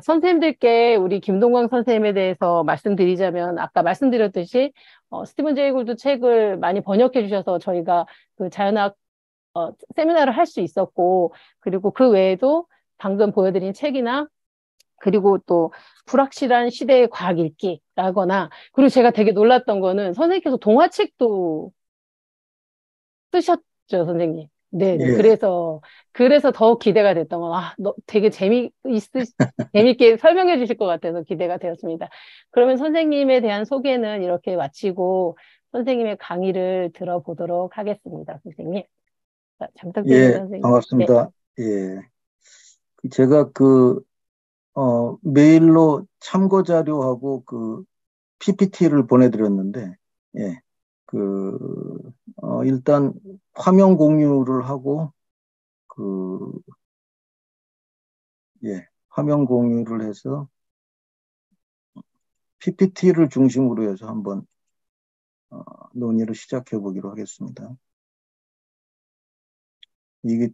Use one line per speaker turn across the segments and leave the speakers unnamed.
선생님들께 우리 김동광 선생님에 대해서 말씀드리자면, 아까 말씀드렸듯이, 스티븐 제이 골드 책을 많이 번역해 주셔서 저희가 그 자연학, 세미나를 할 수 있었고, 그리고 그 외에도 방금 보여드린 책이나, 그리고 또 불확실한 시대의 과학 읽기라거나, 그리고 제가 되게 놀랐던 거는 선생님께서 동화책도 쓰셨죠, 선생님. 네네.
예,
그래서 더 기대가 됐던 건, 너 되게 재밌게 설명해 주실 것 같아서 기대가 되었습니다. 그러면 선생님에 대한 소개는 이렇게 마치고 선생님의 강의를 들어보도록 하겠습니다, 선생님. 자, 잘 부탁드립니다,
예,
선생님. 네.
반갑습니다. 예, 제가 메일로 참고 자료하고 PPT를 보내드렸는데, 예, 일단 화면 공유를 하고, 그, 화면 공유를 해서 PPT를 중심으로 해서 한번 논의를 시작해 보기로 하겠습니다. 이게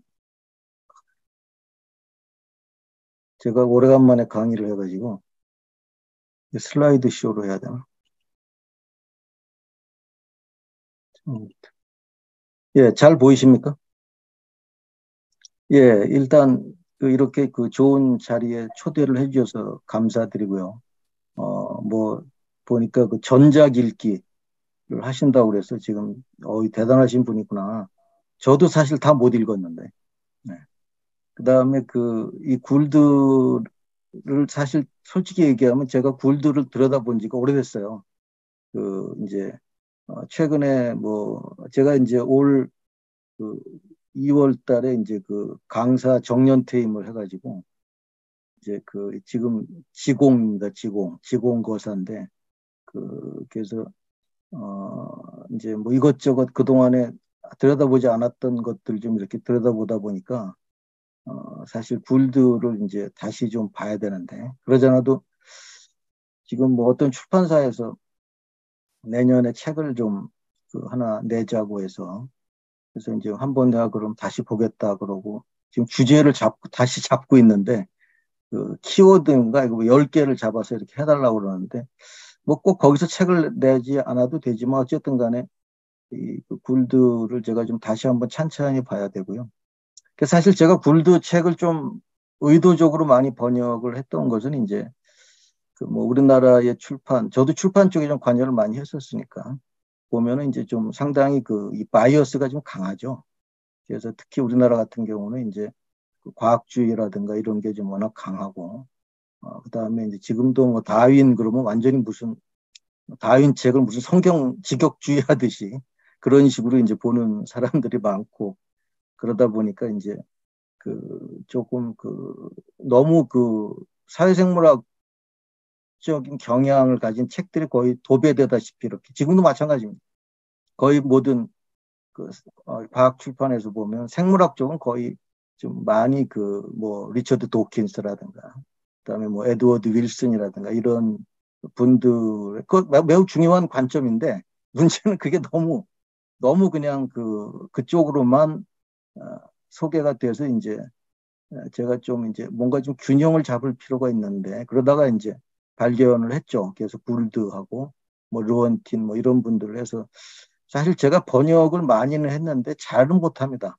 제가 오래간만에 강의를 해가지고 슬라이드 쇼로 해야 되나? 음, 예, 잘 보이십니까? 예, 일단 이렇게 좋은 자리에 초대를 해주셔서 감사드리고요. 뭐 보니까 전작읽기를 하신다고 그래서 지금 대단하신 분이구나. 저도 사실 다 못 읽었는데. 네. 그다음에 이 굴드를 사실 솔직히 얘기하면 제가 굴드를 들여다본 지가 오래됐어요. 이제 최근에 제가 이제 올 2월 달에 이제 강사 정년 퇴임을 해가지고 이제 지금 지공입니다. 지공거사인데 그래서 이제 뭐 이것저것 그동안에 들여다보지 않았던 것들 좀 이렇게 들여다보다 보니까 사실 굴드를 이제 다시 좀 봐야 되는데 그러잖아도 지금 뭐 어떤 출판사에서 내년에 책을 좀 하나 내자고 해서 그래서 이제 한번 내가 그럼 다시 보겠다 그러고 지금 주제를 다시 잡고 있는데 키워드인가 이거 뭐 10개를 잡아서 이렇게 해달라고 그러는데 뭐 꼭 거기서 책을 내지 않아도 되지만 어쨌든 간에 굴드를 제가 좀 다시 한번 찬찬히 봐야 되고요. 사실 제가 굴드 책을 좀 의도적으로 많이 번역을 했던 것은 이제 뭐 우리나라의 저도 출판 쪽에 좀 관여를 많이 했었으니까 보면은 이제 좀 상당히 이 바이어스가 좀 강하죠. 그래서 특히 우리나라 같은 경우는 이제 과학주의라든가 이런 게 좀 워낙 강하고 그다음에 이제 지금도 뭐 다윈 그러면 완전히 무슨 다윈 책을 무슨 성경 직역주의 하듯이 그런 식으로 이제 보는 사람들이 많고 그러다 보니까 이제 조금 너무 사회생물학적인 경향을 가진 책들이 거의 도배되다시피 이렇게 지금도 마찬가지입니다. 거의 모든 과학 출판에서 보면 생물학 쪽은 거의 좀 많이 뭐 리처드 도킨스라든가 그다음에 뭐 에드워드 윌슨이라든가 이런 분들 매우 중요한 관점인데 문제는 그게 너무 그냥 그쪽으로만 어, 소개가 돼서 이제 제가 좀 이제 뭔가 좀 균형을 잡을 필요가 있는데 그러다가 이제 발견을 했죠. 그래서 굴드하고 뭐 르원틴 뭐 이런 분들을 해서 사실 제가 번역을 많이는 했는데 잘은 못합니다.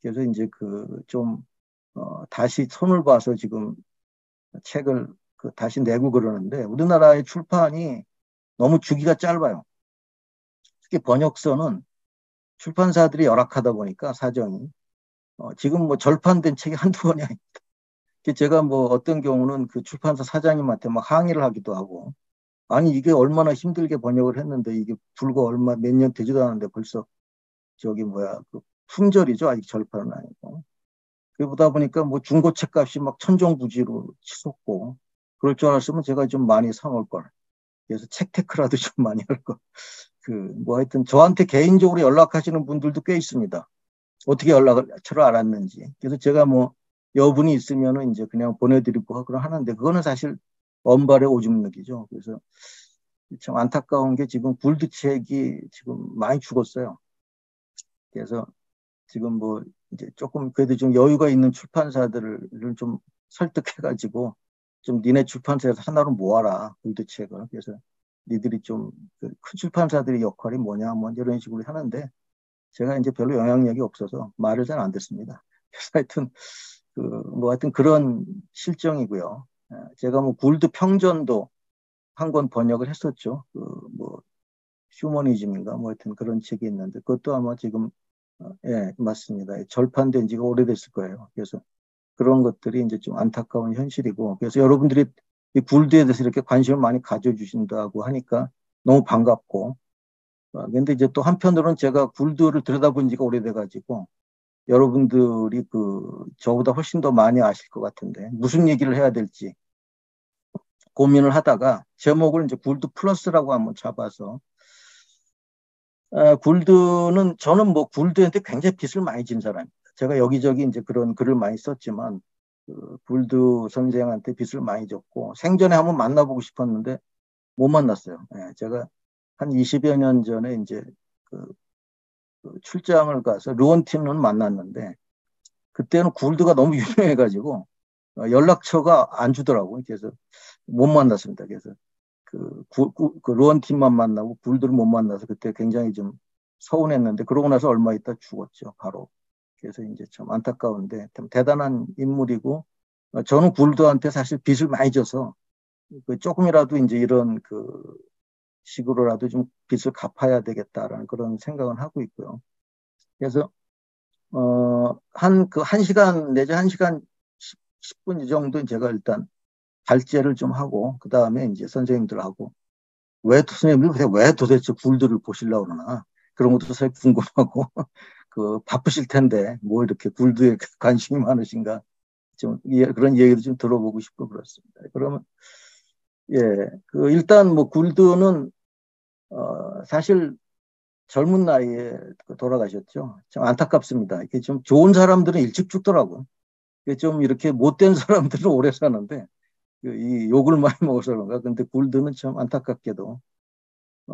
그래서 이제 좀 다시 손을 봐서 지금 책을 다시 내고 그러는데 우리나라의 출판이 너무 주기가 짧아요. 특히 번역서는 출판사들이 열악하다 보니까 사정이 지금 뭐 절판된 책이 한두 권이 아니에요. 제가 뭐 어떤 경우는 출판사 사장님한테 막 항의를 하기도 하고 아니 이게 얼마나 힘들게 번역을 했는데 이게 불과 얼마 몇 년 되지도 않았는데 벌써 저기 뭐야 품절이죠. 아직 절판은 아니고 그러다 보니까 뭐 중고책 값이 막 천정부지로 치솟고 그럴 줄 알았으면 제가 좀 많이 사놓을 걸. 그래서 책테크라도 좀 많이 할 걸. 뭐 하여튼 저한테 개인적으로 연락하시는 분들도 꽤 있습니다. 어떻게 연락을 저를 알았는지. 그래서 제가 뭐 여분이 있으면은 이제 그냥 보내드리고 그런 하는데 그거는 사실 언발의 오줌 누기죠. 그래서 참 안타까운 게 지금 굴드책이 지금 많이 죽었어요. 그래서 지금 뭐 이제 조금 그래도 좀 여유가 있는 출판사들을 좀 설득해가지고 좀 니네 출판사에서 하나로 모아라, 골드 책을. 그래서 니들이 좀 큰 출판사들의 역할이 뭐냐, 뭐 이런 식으로 하는데 제가 이제 별로 영향력이 없어서 말을 잘 안 듣습니다. 그래서 하여튼 뭐 하여튼 그런 실정이고요. 제가 뭐 굴드 평전도 한 권 번역을 했었죠. 뭐 휴머니즘인가 뭐 하여튼 그런 책이 있는데 그것도 아마 지금 예, 맞습니다. 절판된 지가 오래됐을 거예요. 그래서 그런 것들이 이제 좀 안타까운 현실이고 그래서 여러분들이 이 굴드에 대해서 이렇게 관심을 많이 가져주신다고 하니까 너무 반갑고 근데 이제 또 한편으로는 제가 굴드를 들여다본 지가 오래돼가지고 여러분들이 저보다 훨씬 더 많이 아실 것 같은데 무슨 얘기를 해야 될지 고민을 하다가 제목을 이제 굴드 플러스라고 한번 잡아서 굴드는 저는 뭐 굴드한테 굉장히 빚을 많이 진 사람입니다. 제가 여기저기 이제 그런 글을 많이 썼지만 굴드 선생한테 빚을 많이 졌고 생전에 한번 만나보고 싶었는데 못 만났어요. 예, 제가 한 20여 년 전에 이제 그, 출장을 가서 르원팀은 만났는데 그때는 굴드가 너무 유명해가지고 연락처가 안 주더라고요. 그래서 못 만났습니다. 그래서 그 르원팀만 만나고 굴드를 못 만나서 그때 굉장히 좀 서운했는데 그러고 나서 얼마 있다 죽었죠. 바로. 그래서 이제 참 안타까운데 참 대단한 인물이고 저는 굴드한테 사실 빚을 많이 져서 조금이라도 이제 이런 식으로라도 좀 빚을 갚아야 되겠다라는 그런 생각은 하고 있고요. 그래서 한 시간 내지 한 시간 10분 이 정도 제가 일단 발제를 좀 하고 그 다음에 이제 선생님들하고 선생님들 왜 도대체 굴드를 보시려고 그러나 그런 것도 사실 궁금하고 바쁘실 텐데 뭐 이렇게 굴드에 관심이 많으신가 좀 그런 얘기도 좀 들어보고 싶고 그렇습니다. 그러면 예, 일단 뭐 굴드는 사실 젊은 나이에 돌아가셨죠. 참 안타깝습니다. 이게 좀 좋은 사람들은 일찍 죽더라고요. 좀 이렇게 못된 사람들은 오래 사는데 이 욕을 많이 먹어서 그런가. 근데 굴드는 참 안타깝게도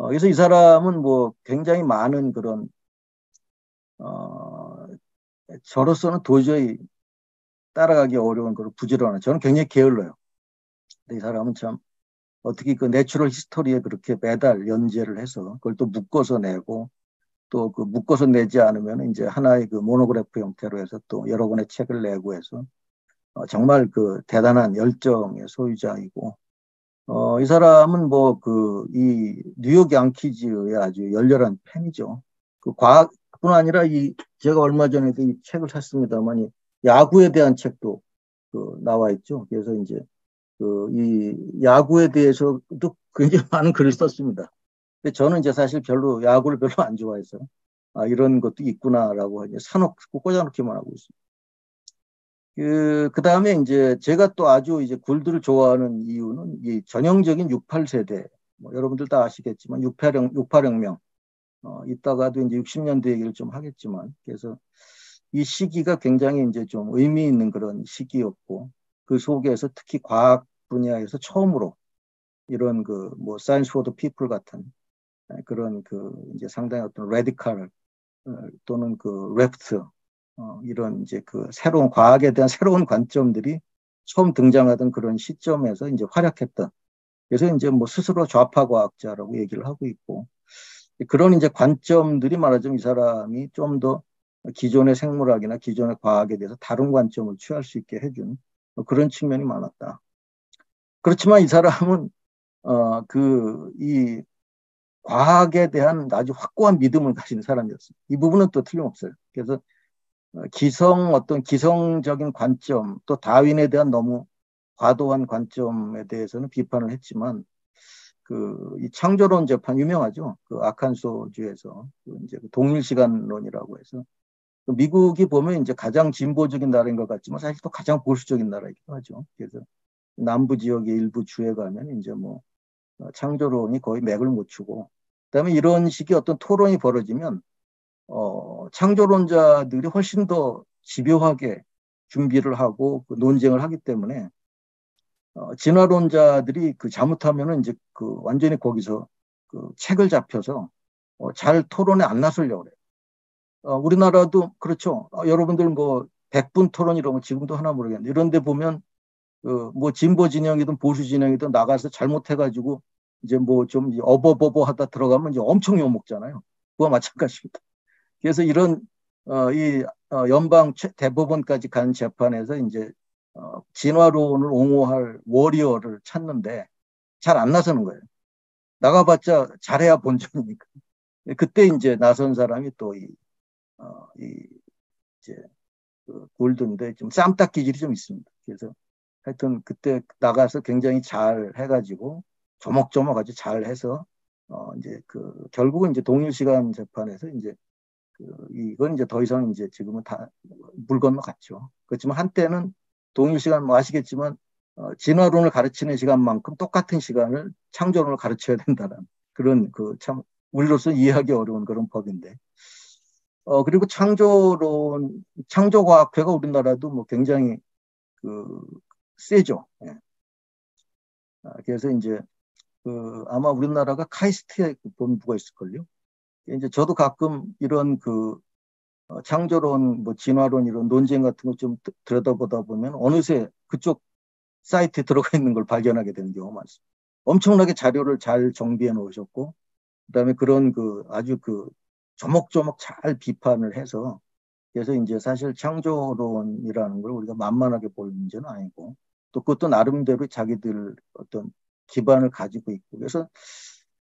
그래서 이 사람은 뭐 굉장히 많은 그런 어, 저로서는 도저히 따라가기 어려운 그런 부지런한 저는 굉장히 게을러요. 근데 이 사람은 참 어떻게 내추럴 히스토리에 그렇게 매달 연재를 해서 그걸 또 묶어서 내고 또 묶어서 내지 않으면 이제 하나의 모노그래프 형태로 해서 또 여러 권의 책을 내고 해서 정말 대단한 열정의 소유자이고 이 사람은 뭐 이 뉴욕 양키즈의 아주 열렬한 팬이죠. 과학뿐 아니라 제가 얼마 전에도 이 책을 샀습니다만 이 야구에 대한 책도 나와 있죠. 그래서 이제 이 야구에 대해서도 굉장히 많은 글을 썼습니다. 근데 저는 이제 사실 야구를 별로 안 좋아해서 이런 것도 있구나라고 이제 사놓고 꽂아놓기만 하고 있습니다. 그 다음에 이제 제가 또 아주 이제 굴드를 좋아하는 이유는 이 전형적인 68세대, 뭐 여러분들 다 아시겠지만 68혁명, 이따가도 이제 60년대 얘기를 좀 하겠지만, 그래서 이 시기가 굉장히 이제 좀 의미 있는 그런 시기였고, 그 속에서 특히 과학 분야에서 처음으로 이런 뭐 Science for the People 같은 그런 이제 상당히 어떤 레디컬 또는 레프트 이런 이제 새로운 과학에 대한 새로운 관점들이 처음 등장하던 그런 시점에서 이제 활약했던 그래서 이제 뭐 스스로 좌파 과학자라고 얘기를 하고 있고 그런 이제 관점들이 말하자면 이 사람이 좀 더 기존의 생물학이나 기존의 과학에 대해서 다른 관점을 취할 수 있게 해준 그런 측면이 많았다. 그렇지만 이 사람은 이 과학에 대한 아주 확고한 믿음을 가진 사람이었습니다. 이 부분은 또 틀림없어요. 그래서 어떤 기성적인 관점, 또 다윈에 대한 너무 과도한 관점에 대해서는 비판을 했지만, 이 창조론 재판 유명하죠. 아칸소주에서 이제 동일시간론이라고 해서 미국이 보면 이제 가장 진보적인 나라인 것 같지만 사실 또 가장 보수적인 나라이기도 하죠. 그래서 남부 지역의 일부 주에 가면 이제 뭐 창조론이 거의 맥을 못 추고, 그다음에 이런 식의 어떤 토론이 벌어지면 창조론자들이 훨씬 더 집요하게 준비를 하고 논쟁을 하기 때문에 진화론자들이 잘못하면은 이제 완전히 거기서 책을 잡혀서 잘 토론에 안 나서려고 그래요. 우리나라도 그렇죠. 여러분들 뭐 100분 토론 이런 거 지금도 하나 모르겠는데 이런 데 보면 뭐 진보 진영이든 보수 진영이든 나가서 잘못해가지고 이제 뭐 좀 어버버버 하다 들어가면 이제 엄청 욕먹잖아요. 그와 마찬가지입니다. 그래서 이런 이 연방 대법원까지 간 재판에서 이제 진화론을 옹호할 워리어를 찾는데 잘 안 나서는 거예요. 나가봤자 잘해야 본전이니까. 그때 이제 나선 사람이 또 이제 골드인데 좀 쌈딱 기질이 좀 있습니다. 그래서 하여튼 그때 나가서 굉장히 잘 해가지고 조목조목 아주 잘 해서 이제 결국은 이제 동일시간 재판에서 이제 이건 이제 더 이상 이제 지금은 다 물 건너갔죠. 그렇지만 한때는 동일시간 뭐 아시겠지만 진화론을 가르치는 시간만큼 똑같은 시간을 창조론을 가르쳐야 된다는 그런 참 우리로서 이해하기 어려운 그런 법인데. 그리고 창조과학회가 우리나라도 뭐 굉장히 그 세죠. 예. 그래서 이제 아마 우리나라가 카이스트의 본부가 있을걸요. 이제 저도 가끔 이런 창조론, 뭐 진화론 이런 논쟁 같은 거 좀 들여다보다 보면 어느새 그쪽 사이트에 들어가 있는 걸 발견하게 되는 경우가 많습니다. 엄청나게 자료를 잘 정비해 놓으셨고, 그다음에 그런 아주 조목조목 잘 비판을 해서 그래서 이제 사실 창조론이라는 걸 우리가 만만하게 볼 문제는 아니고 또 그것도 나름대로 자기들 어떤 기반을 가지고 있고 그래서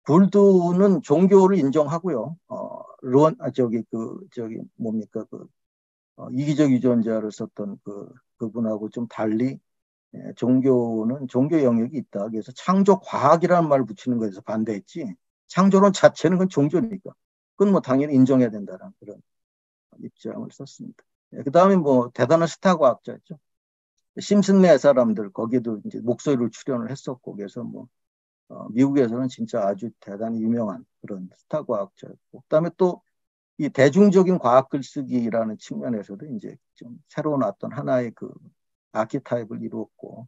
불두는 종교를 인정하고요. 뭡니까 이기적 유전자를 썼던 그분하고 좀 달리 종교는 종교 영역이 있다. 그래서 창조 과학이라는 말을 붙이는 것에서 반대했지. 창조론 자체는 그건 종교니까. 그건 뭐 당연히 인정해야 된다는 그런 입장을 썼습니다. 그 다음에 뭐 대단한 스타 과학자죠. 심슨네 사람들 거기도 이제 목소리를 출연을 했었고 그래서 뭐 미국에서는 진짜 아주 대단히 유명한 그런 스타 과학자였고 그다음에 또 이 대중적인 과학 글쓰기라는 측면에서도 이제 좀 새로운 어떤 하나의 아키타입을 이루었고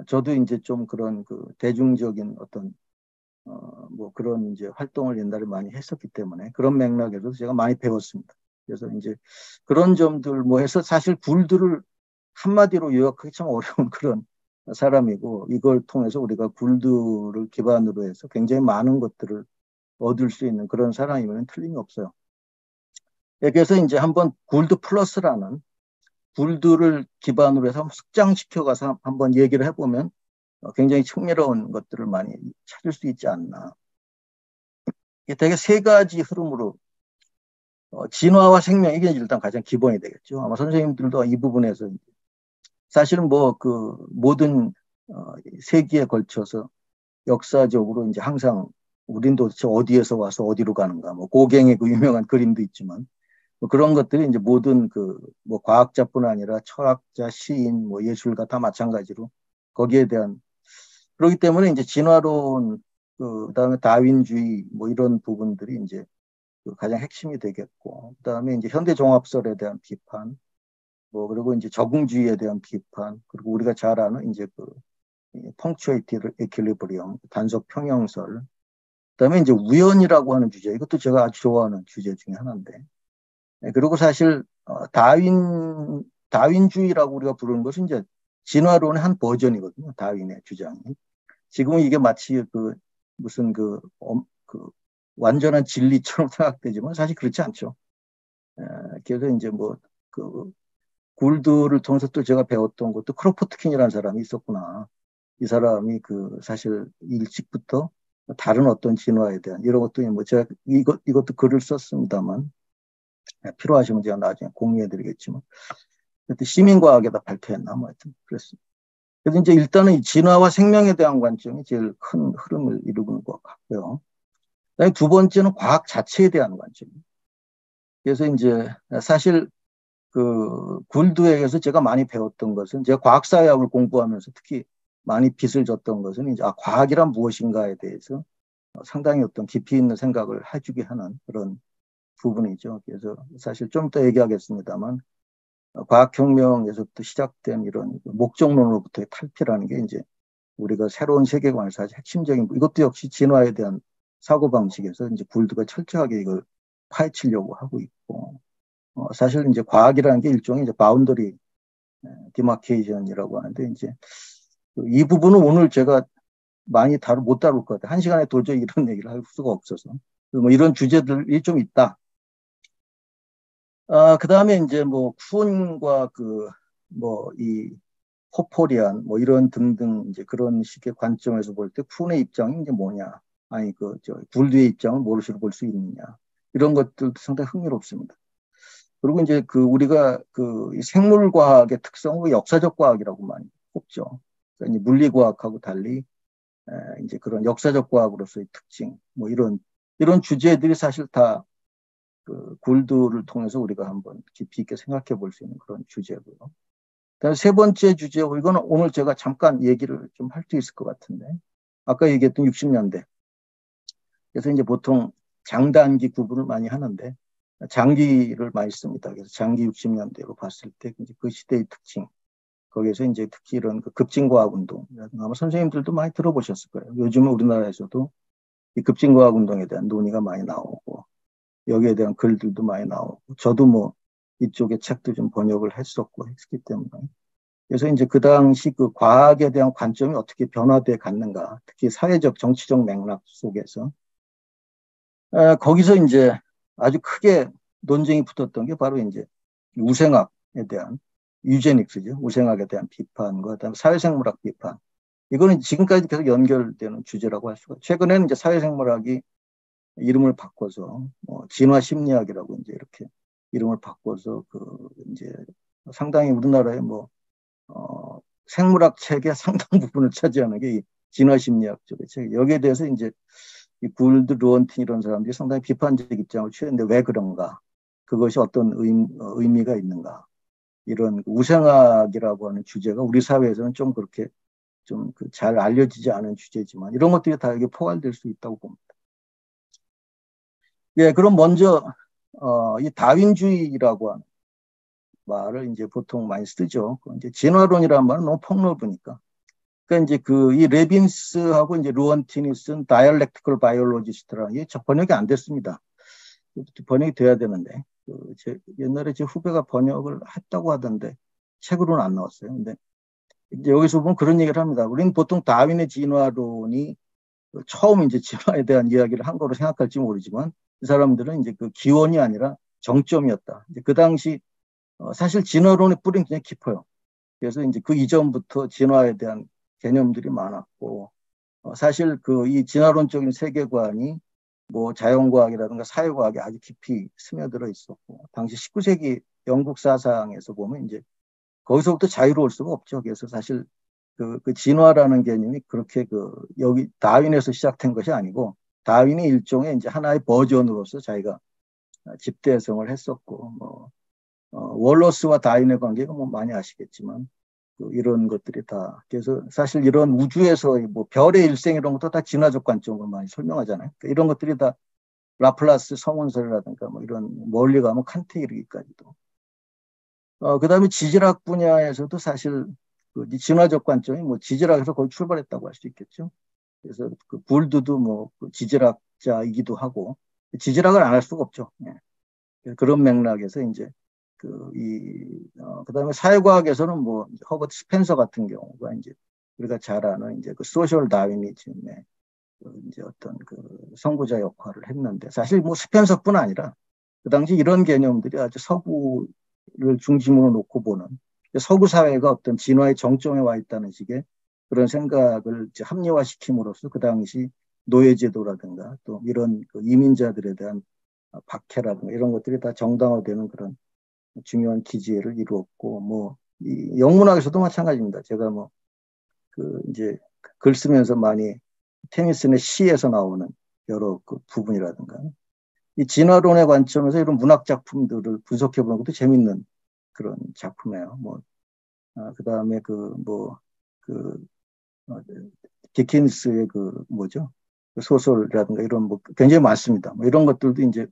저도 이제 좀 그런 대중적인 어떤 뭐 그런 이제 활동을 옛날에 많이 했었기 때문에 그런 맥락에서 제가 많이 배웠습니다. 그래서 이제 그런 점들 뭐 해서 사실 굴들을 한마디로 요약하기 참 어려운 그런 사람이고 이걸 통해서 우리가 굴들을 기반으로 해서 굉장히 많은 것들을 얻을 수 있는 그런 사람이면 틀림이 없어요. 그래서 이제 한번 굴드 플러스라는 굴들을 기반으로 해서 숙장시켜가서 한번 얘기를 해보면 굉장히 흥미로운 것들을 많이 찾을 수 있지 않나. 되게 세 가지 흐름으로 진화와 생명 이게 일단 가장 기본이 되겠죠. 아마 선생님들도 이 부분에서 사실은 뭐 모든 세기에 걸쳐서 역사적으로 이제 항상 우린 도대체 어디에서 와서 어디로 가는가 뭐 고갱의 유명한 그림도 있지만 뭐 그런 것들이 이제 모든 뭐 과학자뿐 아니라 철학자, 시인, 뭐 예술가 다 마찬가지로 거기에 대한 그렇기 때문에 이제 진화론 그다음에 다윈주의 뭐 이런 부분들이 이제 가장 핵심이 되겠고 그다음에 이제 현대 종합설에 대한 비판 뭐 그리고 이제 적응주의에 대한 비판 그리고 우리가 잘 아는 이제 펑츄에이티 에퀄리브리엄 단속 평형설 그다음에 이제 우연이라고 하는 주제 이것도 제가 아주 좋아하는 주제 중에 하나인데 그리고 사실 다윈주의라고 우리가 부르는 것은 이제 진화론의 한 버전이거든요. 다윈의 주장이. 지금은 이게 마치 무슨 완전한 진리처럼 생각되지만 사실 그렇지 않죠. 그래서 이제 뭐 굴드를 통해서 또 제가 배웠던 것도 크로포트킨이라는 사람이 있었구나. 이 사람이 사실 일찍부터 다른 어떤 진화에 대한 이런 것도 뭐 제가 이것도 글을 썼습니다만 필요하시면 제가 나중에 공유해드리겠지만 그때 시민과학에다 발표했나 뭐 하여튼 그랬습니다. 그래서 이제 일단은 이 진화와 생명에 대한 관점이 제일 큰 흐름을 이루는 것 같고요. 그다음에 두 번째는 과학 자체에 대한 관점입니다. 그래서 이제 사실 굴드에게서 제가 많이 배웠던 것은 제가 과학사회학을 공부하면서 특히 많이 빚을 졌던 것은 이제 과학이란 무엇인가에 대해서 상당히 어떤 깊이 있는 생각을 해주게 하는 그런 부분이죠. 그래서 사실 좀 더 얘기하겠습니다만 과학혁명에서부터 시작된 이런 목적론으로부터의 탈피라는 게 이제 우리가 새로운 세계관을 사실 핵심적인 이것도 역시 진화에 대한 사고방식에서 이제 굴드가 철저하게 이걸 파헤치려고 하고 있고 사실 이제 과학이라는 게 일종의 이제 바운더리 디마케이션이라고 하는데 이제 이 부분은 오늘 제가 많이 못 다룰 것 같아요. 한 시간에 도저히 이런 얘기를 할 수가 없어서. 뭐 이런 주제들이 좀 있다. 그 다음에 이제 뭐 쿤과 이 포포리안 뭐 이런 등등 이제 그런 식의 관점에서 볼 때 쿤의 입장이 이제 뭐냐. 아니 굴드의 입장을 무엇으로 볼 수 있느냐. 이런 것들도 상당히 흥미롭습니다. 그리고 이제 우리가 이 생물과학의 특성을 역사적 과학이라고 많이 꼽죠. 그러니까 이제 물리과학하고 달리 이제 그런 역사적 과학으로서의 특징, 뭐 이런 주제들이 사실 다 굴드를 통해서 우리가 한번 깊이 있게 생각해 볼 수 있는 그런 주제고요. 그다음에 세 번째 주제고, 이거는 오늘 제가 잠깐 얘기를 좀 할 수 있을 것 같은데, 아까 얘기했던 60년대. 그래서 이제 보통 장단기 구분을 많이 하는데, 장기를 많이 씁니다. 그래서 장기 60년대로 봤을 때 그 시대의 특징, 거기에서 이제 특히 이런 급진과학 운동, 아마 선생님들도 많이 들어보셨을 거예요. 요즘은 우리나라에서도 이 급진과학 운동에 대한 논의가 많이 나오고, 여기에 대한 글들도 많이 나오고, 저도 뭐 이쪽에 책도 좀 번역을 했었고 했기 때문에. 그래서 이제 그 당시 과학에 대한 관점이 어떻게 변화돼 갔는가, 특히 사회적, 정치적 맥락 속에서. 거기서 이제 아주 크게 논쟁이 붙었던 게 바로 이제 우생학에 대한 유제닉스죠. 우생학에 대한 비판과 그다음에 사회생물학 비판. 이거는 지금까지 계속 연결되는 주제라고 할 수가. 최근에는 이제 사회생물학이 이름을 바꿔서 진화심리학이라고 이제 이렇게 이름을 바꿔서 이제 상당히 우리나라의 생물학 책의 상당 부분을 차지하는 게 이 진화심리학 쪽의 책. 여기에 대해서 이제 이 굴드, 루언틴 이런 사람들이 상당히 비판적 입장을 취했는데 왜 그런가? 그것이 어떤 의미가 있는가? 이런 우생학이라고 하는 주제가 우리 사회에서는 좀 그렇게 좀 잘 알려지지 않은 주제지만 이런 것들이 다 여기 포괄될 수 있다고 봅니다. 예, 그럼 먼저 이 다윈주의라고 하는 말을 이제 보통 많이 쓰죠. 이제 진화론이라는 말은 너무 폭넓으니까. 그러니까 이제 이 레빈스하고 이제 루언틴이 쓴 다이얼렉티컬 바이올로지스트라는 게 번역이 안 됐습니다. 번역이 돼야 되는데 옛날에 제 후배가 번역을 했다고 하던데 책으로는 안 나왔어요. 근데 이제 여기서 보면 그런 얘기를 합니다. 우리는 보통 다윈의 진화론이 처음 이제 진화에 대한 이야기를 한 거로 생각할지 모르지만 이 사람들은 이제 기원이 아니라 정점이었다. 이제 그 당시 사실 진화론의 뿌리는 굉장히 깊어요. 그래서 이제 그 이전부터 진화에 대한 개념들이 많았고 사실 이 진화론적인 세계관이 뭐 자연과학이라든가 사회과학에 아주 깊이 스며들어 있었고 당시 19세기 영국 사상에서 보면 이제 거기서부터 자유로울 수가 없죠. 그래서 사실 그 진화라는 개념이 그렇게 여기 다윈에서 시작된 것이 아니고 다윈이 일종의 이제 하나의 버전으로서 자기가 집대성을 했었고 월러스와 다윈의 관계가 뭐 많이 아시겠지만 이런 것들이 다 그래서 사실 이런 우주에서 뭐 별의 일생 이런 것도 다 진화적 관점으로 많이 설명하잖아요. 그러니까 이런 것들이 다 라플라스 성운설이라든가 뭐 이런 멀리 가면 칸트에 이르기까지도. 그다음에 지질학 분야에서도 사실 진화적 관점이 뭐 지질학에서 거의 출발했다고 할 수 있겠죠. 그래서 굴드도 뭐 지질학자이기도 하고 지질학을 안 할 수가 없죠. 예. 그런 맥락에서 이제 그다음에 사회과학에서는 뭐 허버트 스펜서 같은 경우가 이제 우리가 잘 아는 이제 소셜 다윈이즘의 이제 어떤 선구자 역할을 했는데 사실 뭐 스펜서뿐 아니라 그 당시 이런 개념들이 아주 서구를 중심으로 놓고 보는 서구 사회가 어떤 진화의 정점에 와 있다는 식의 그런 생각을 이제 합리화시킴으로써 그 당시 노예제도라든가 또 이런 이민자들에 대한 박해라든가 이런 것들이 다 정당화되는 그런 중요한 기지를 이루었고 이 영문학에서도 마찬가지입니다. 제가 이제 글 쓰면서 많이 테니슨의 시에서 나오는 여러 부분이라든가 이 진화론의 관점에서 이런 문학 작품들을 분석해 보는 것도 재밌는 그런 작품이에요. 그다음에 디킨스의 뭐죠? 소설이라든가 이런 굉장히 많습니다. 이런 것들도 이제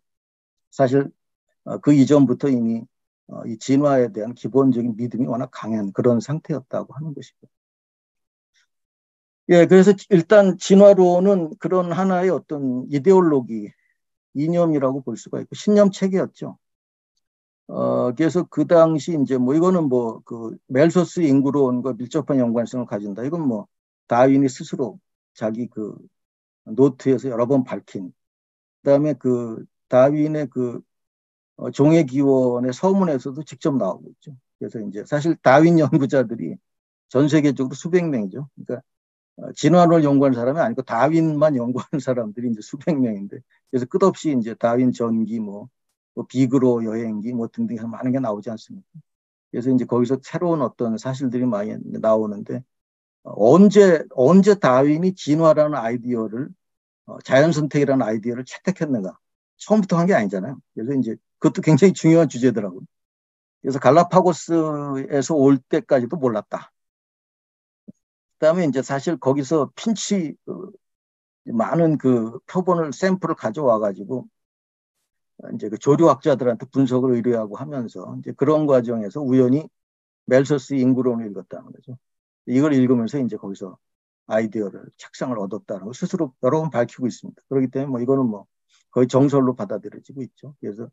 사실 그 이전부터 이미 이 진화에 대한 기본적인 믿음이 워낙 강한 그런 상태였다고 하는 것이고. 예, 그래서 일단 진화론은 그런 하나의 어떤 이데올로기, 이념이라고 볼 수가 있고 신념 체계였죠. 그래서 그 당시 이제 뭐 이거는 뭐 그 멜소스 인구론과 밀접한 연관성을 가진다. 이건 뭐 다윈이 스스로 자기 그 노트에서 여러 번 밝힌. 그다음에 그 다윈의 그 종의 기원의 서문에서도 직접 나오고 있죠. 그래서 이제 사실 다윈 연구자들이 전 세계적으로 수백 명이죠. 그러니까 진화론을 연구하는 사람이 아니고 다윈만 연구하는 사람들이 이제 수백 명인데, 그래서 끝없이 이제 다윈 전기 뭐 비그로 여행기 뭐 등등 해서 많은 게 나오지 않습니까? 그래서 이제 거기서 새로운 어떤 사실들이 많이 나오는데, 언제 다윈이 진화라는 아이디어를 자연 선택이라는 아이디어를 채택했는가? 처음부터 한 게 아니잖아요. 그래서 이제 그것도 굉장히 중요한 주제더라고요. 그래서 갈라파고스에서 올 때까지도 몰랐다. 그다음에 이제 사실 거기서 많은 그 표본을 샘플을 가져와 가지고 이제 그 조류학자들한테 분석을 의뢰하고 하면서 이제 그런 과정에서 우연히 멜소스 인구론을 읽었다는 거죠. 이걸 읽으면서 이제 거기서 아이디어를 착상을 얻었다는 걸 스스로 여러 번 밝히고 있습니다. 그렇기 때문에 뭐 이거는 뭐 거의 정설로 받아들여지고 있죠. 그래서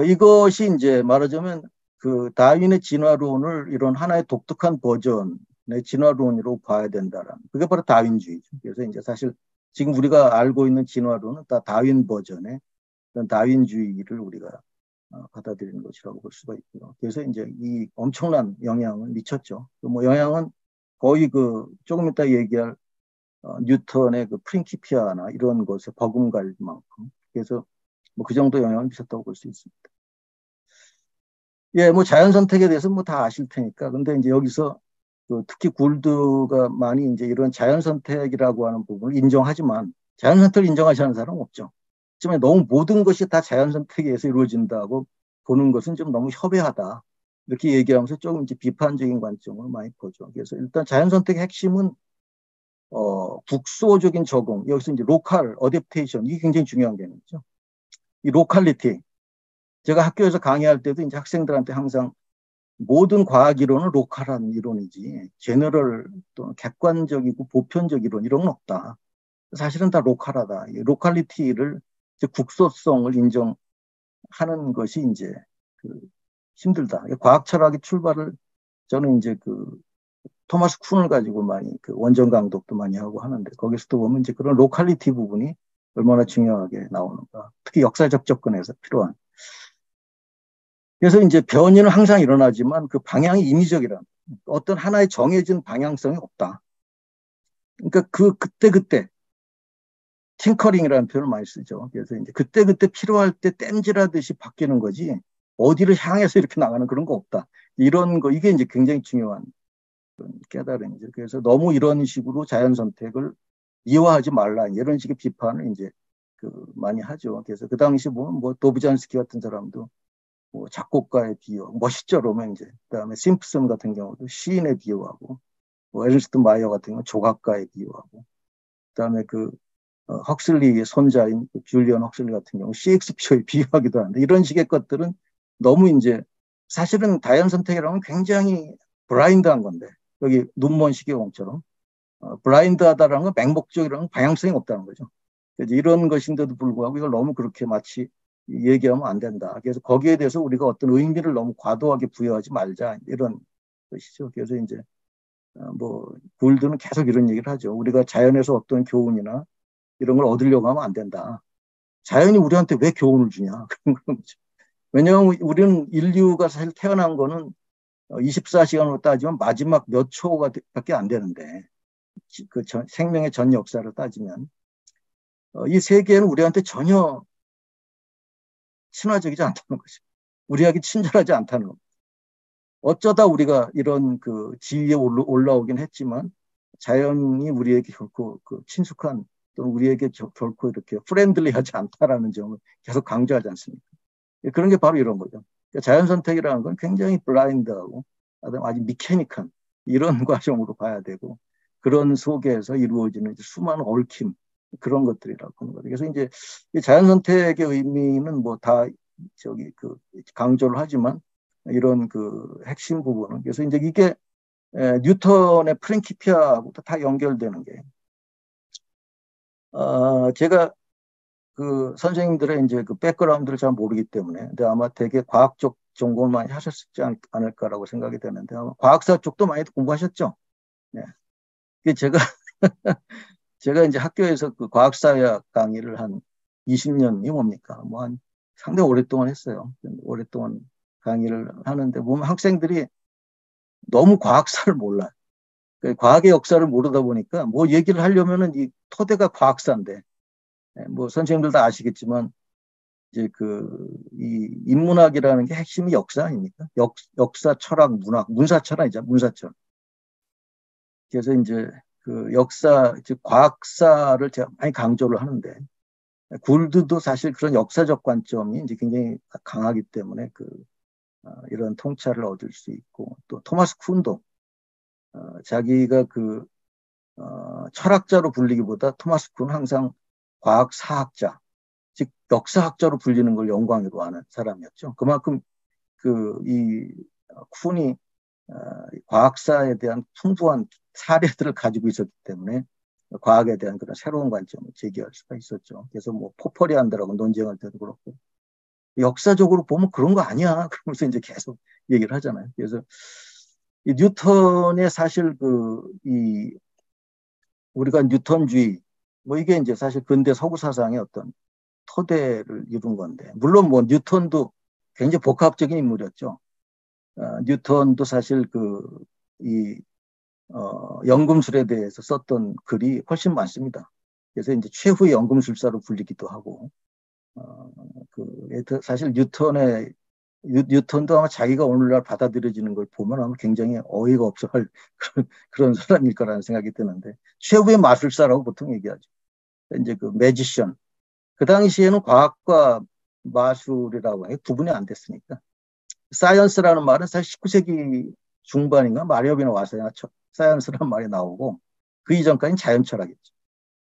이것이 이제 말하자면 그 다윈의 진화론을 이런 하나의 독특한 버전의 진화론으로 봐야 된다라는, 그게 바로 다윈주의죠. 그래서 이제 사실 지금 우리가 알고 있는 진화론은 다 다윈 버전의 다윈주의를 우리가 받아들이는 것이라고 볼 수가 있고요. 그래서 이제 이 엄청난 영향을 미쳤죠. 뭐 영향은 거의 그 조금 이따 얘기할 뉴턴의 그 프린키피아나 이런 것에 버금갈 만큼, 그래서 뭐 그 정도 영향을 미쳤다고 볼 수 있습니다. 예, 뭐 자연 선택에 대해서 뭐 다 아실 테니까. 근데 이제 여기서 그 특히 굴드가 많이 이제 이런 자연 선택이라고 하는 부분을 인정하지만 자연 선택을 인정하지 않는 사람은 없죠. 하지만 너무 모든 것이 다 자연 선택에 의해서 이루어진다고 보는 것은 좀 너무 협회하다. 이렇게 얘기하면서 조금 이제 비판적인 관점을 많이 보죠. 그래서 일단 자연 선택의 핵심은 국소적인 적응, 여기서 이제 로컬 어댑테이션, 이게 굉장히 중요한 개념이죠. 이 로컬리티. 제가 학교에서 강의할 때도 이제 학생들한테 항상 모든 과학 이론은 로컬한 이론이지 제너럴 또는 객관적이고 보편적 이론 이런 건 없다. 사실은 다 로컬하다. 이 로컬리티를 이제 국소성을 인정하는 것이 이제 그 힘들다. 과학 철학의 출발을 저는 이제 그 토마스 쿤을 가지고 많이 그 원전 강독도 많이 하고 하는데, 거기서도 보면 이제 그런 로컬리티 부분이 얼마나 중요하게 나오는가. 특히 역사적 접근에서 필요한. 그래서 이제 변이는 항상 일어나지만 그 방향이 인위적이란, 어떤 하나의 정해진 방향성이 없다. 그러니까 그때그때 팅커링이라는 표현을 많이 쓰죠. 그래서 이제 그때그때 필요할 때 땜질하듯이 바뀌는 거지 어디를 향해서 이렇게 나가는 그런 거 없다. 이런 거, 이게 이제 굉장히 중요한 깨달음이죠. 그래서 너무 이런 식으로 자연 선택을 이화하지 말라, 이런 식의 비판을 이제 그 많이 하죠. 그래서 그 당시 보면 뭐 도부잔스키 같은 사람도 뭐 작곡가에 비유하고 멋있죠, 로맨제. 그다음에 심프슨 같은 경우도 시인에 비유하고, 뭐 에르스트 마이어 같은 경우 조각가에 비유하고, 그다음에 그 헉슬리의 손자인 그 줄리언 헉슬리 같은 경우 셰익스피어에 비유하기도 하는데, 이런 식의 것들은 너무 이제 사실은 다연 선택이라면 굉장히 블라인드한 건데, 여기 눈먼 시계공처럼 블라인드하다라는 건 맹목적이라는 방향성이 없다는 거죠. 그래서 이런 것인데도 불구하고 이걸 너무 그렇게 마치 얘기하면 안 된다. 그래서 거기에 대해서 우리가 어떤 의미를 너무 과도하게 부여하지 말자, 이런 것이죠. 그래서 이제 뭐 굴드는 계속 이런 얘기를 하죠. 우리가 자연에서 어떤 교훈이나 이런 걸 얻으려고 하면 안 된다. 자연이 우리한테 왜 교훈을 주냐, 그런 거죠. 왜냐하면 우리는 인류가 사실 태어난 거는 24시간으로 따지면 마지막 몇 초밖에 안 되는데, 그 생명의 전 역사를 따지면 이 세계는 우리한테 전혀 친화적이지 않다는 거죠. 우리에게 친절하지 않다는 겁니다. 어쩌다 우리가 이런 그 지위에 올라오긴 했지만 자연이 우리에게 결코 그 친숙한, 또는 우리에게 결코 이렇게 프렌들리하지 않다라는 점을 계속 강조하지 않습니까? 그런 게 바로 이런 거죠. 그러니까 자연 선택이라는 건 굉장히 블라인드하고 아주 미케닉한 이런 과정으로 봐야 되고, 그런 속에서 이루어지는 수많은 얽힘, 그런 것들이라고 하는 거죠. 그래서 이제 자연 선택의 의미는 뭐 다 저기 그 강조를 하지만 이런 그 핵심 부분은, 그래서 이제 이게 뉴턴의 프린키피아하고도 다 연결되는 게, 제가 그 선생님들의 이제 그 백그라운드를 잘 모르기 때문에, 근데 아마 되게 과학적 전공을 많이 하셨지 않을까라고 생각이 되는데, 아마 과학사 쪽도 많이 공부하셨죠? 네. 제가 제가 이제 학교에서 그 과학사회학 강의를 한 20년이 뭡니까? 뭐 한 상당히 오랫동안 했어요. 오랫동안 강의를 하는데 보면 학생들이 너무 과학사를 몰라. 그 과학의 역사를 모르다 보니까 뭐 얘기를 하려면은 이 토대가 과학사인데, 뭐 선생님들 다 아시겠지만 이제 이 인문학이라는 게 핵심이 역사 아닙니까? 역사, 철학, 문학, 문사철학이죠, 문사철. 그래서 이제 그 역사, 즉 과학사를 제가 많이 강조를 하는데, 굴드도 사실 그런 역사적 관점이 이제 굉장히 강하기 때문에 이런 통찰을 얻을 수 있고, 또 토마스 쿤도 자기가 철학자로 불리기보다 토마스 쿤은 항상 과학사학자, 즉 역사학자로 불리는 걸 영광으로 하는 사람이었죠. 그만큼 이 쿤이 과학사에 대한 풍부한 사례들을 가지고 있었기 때문에 과학에 대한 그런 새로운 관점을 제기할 수가 있었죠. 그래서 뭐 포퍼리안드라고 논쟁할 때도 그렇고 역사적으로 보면 그런 거 아니야. 그러면서 이제 계속 얘기를 하잖아요. 그래서 이 뉴턴의 사실 우리가 뉴턴주의 뭐 이게 이제 사실 근대 서구 사상의 어떤 토대를 이룬 건데, 물론 뭐 뉴턴도 굉장히 복합적인 인물이었죠. 뉴턴도 사실 연금술에 대해서 썼던 글이 훨씬 많습니다. 그래서 이제 최후의 연금술사로 불리기도 하고, 사실 뉴턴도 아마 자기가 오늘날 받아들여지는 걸 보면 아마 굉장히 어이가 없어 할 그런 사람일 거라는 생각이 드는데, 최후의 마술사라고 보통 얘기하죠. 이제 매지션. 그 당시에는 과학과 마술이라고 해 구분이 안 됐으니까. 사이언스라는 말은 사실 19세기 중반인가 마렵이나 와서야 사이언스라는 말이 나오고, 그 이전까지는 자연 철학이었죠.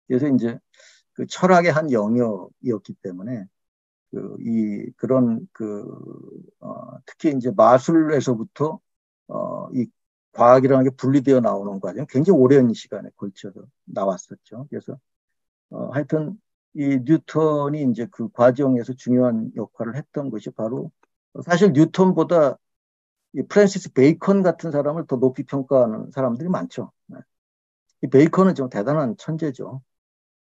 그래서 이제 그 철학의 한 영역이었기 때문에 특히 이제 마술에서부터 이 과학이라는 게 분리되어 나오는 과정 굉장히 오랜 시간에 걸쳐서 나왔었죠. 그래서 하여튼 이 뉴턴이 이제 그 과정에서 중요한 역할을 했던 것이 바로, 사실 뉴턴보다 이 프랜시스 베이컨 같은 사람을 더 높이 평가하는 사람들이 많죠. 이 베이컨은 좀 대단한 천재죠.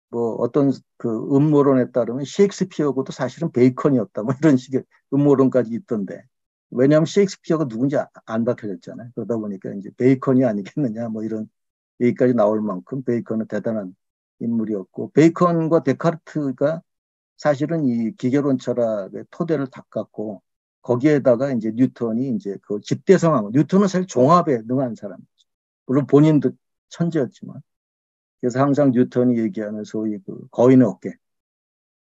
뭐 어떤 음모론에 따르면 셰익스피어고도 사실은 베이컨이었다, 뭐 이런 식의 음모론까지 있던데, 왜냐하면 셰익스피어가 누군지 안 밝혀졌잖아요. 그러다 보니까 이제 베이컨이 아니겠느냐, 뭐 이런 얘기까지 나올 만큼 베이컨은 대단한 인물이었고, 베이컨과 데카르트가 사실은 이 기계론 철학의 토대를 닦았고, 거기에다가 이제 뉴턴이 이제 그 집대성하고, 뉴턴은 사실 종합에 능한 사람이죠. 물론 본인도 천재였지만. 그래서 항상 뉴턴이 얘기하는 소위 거인의 어깨.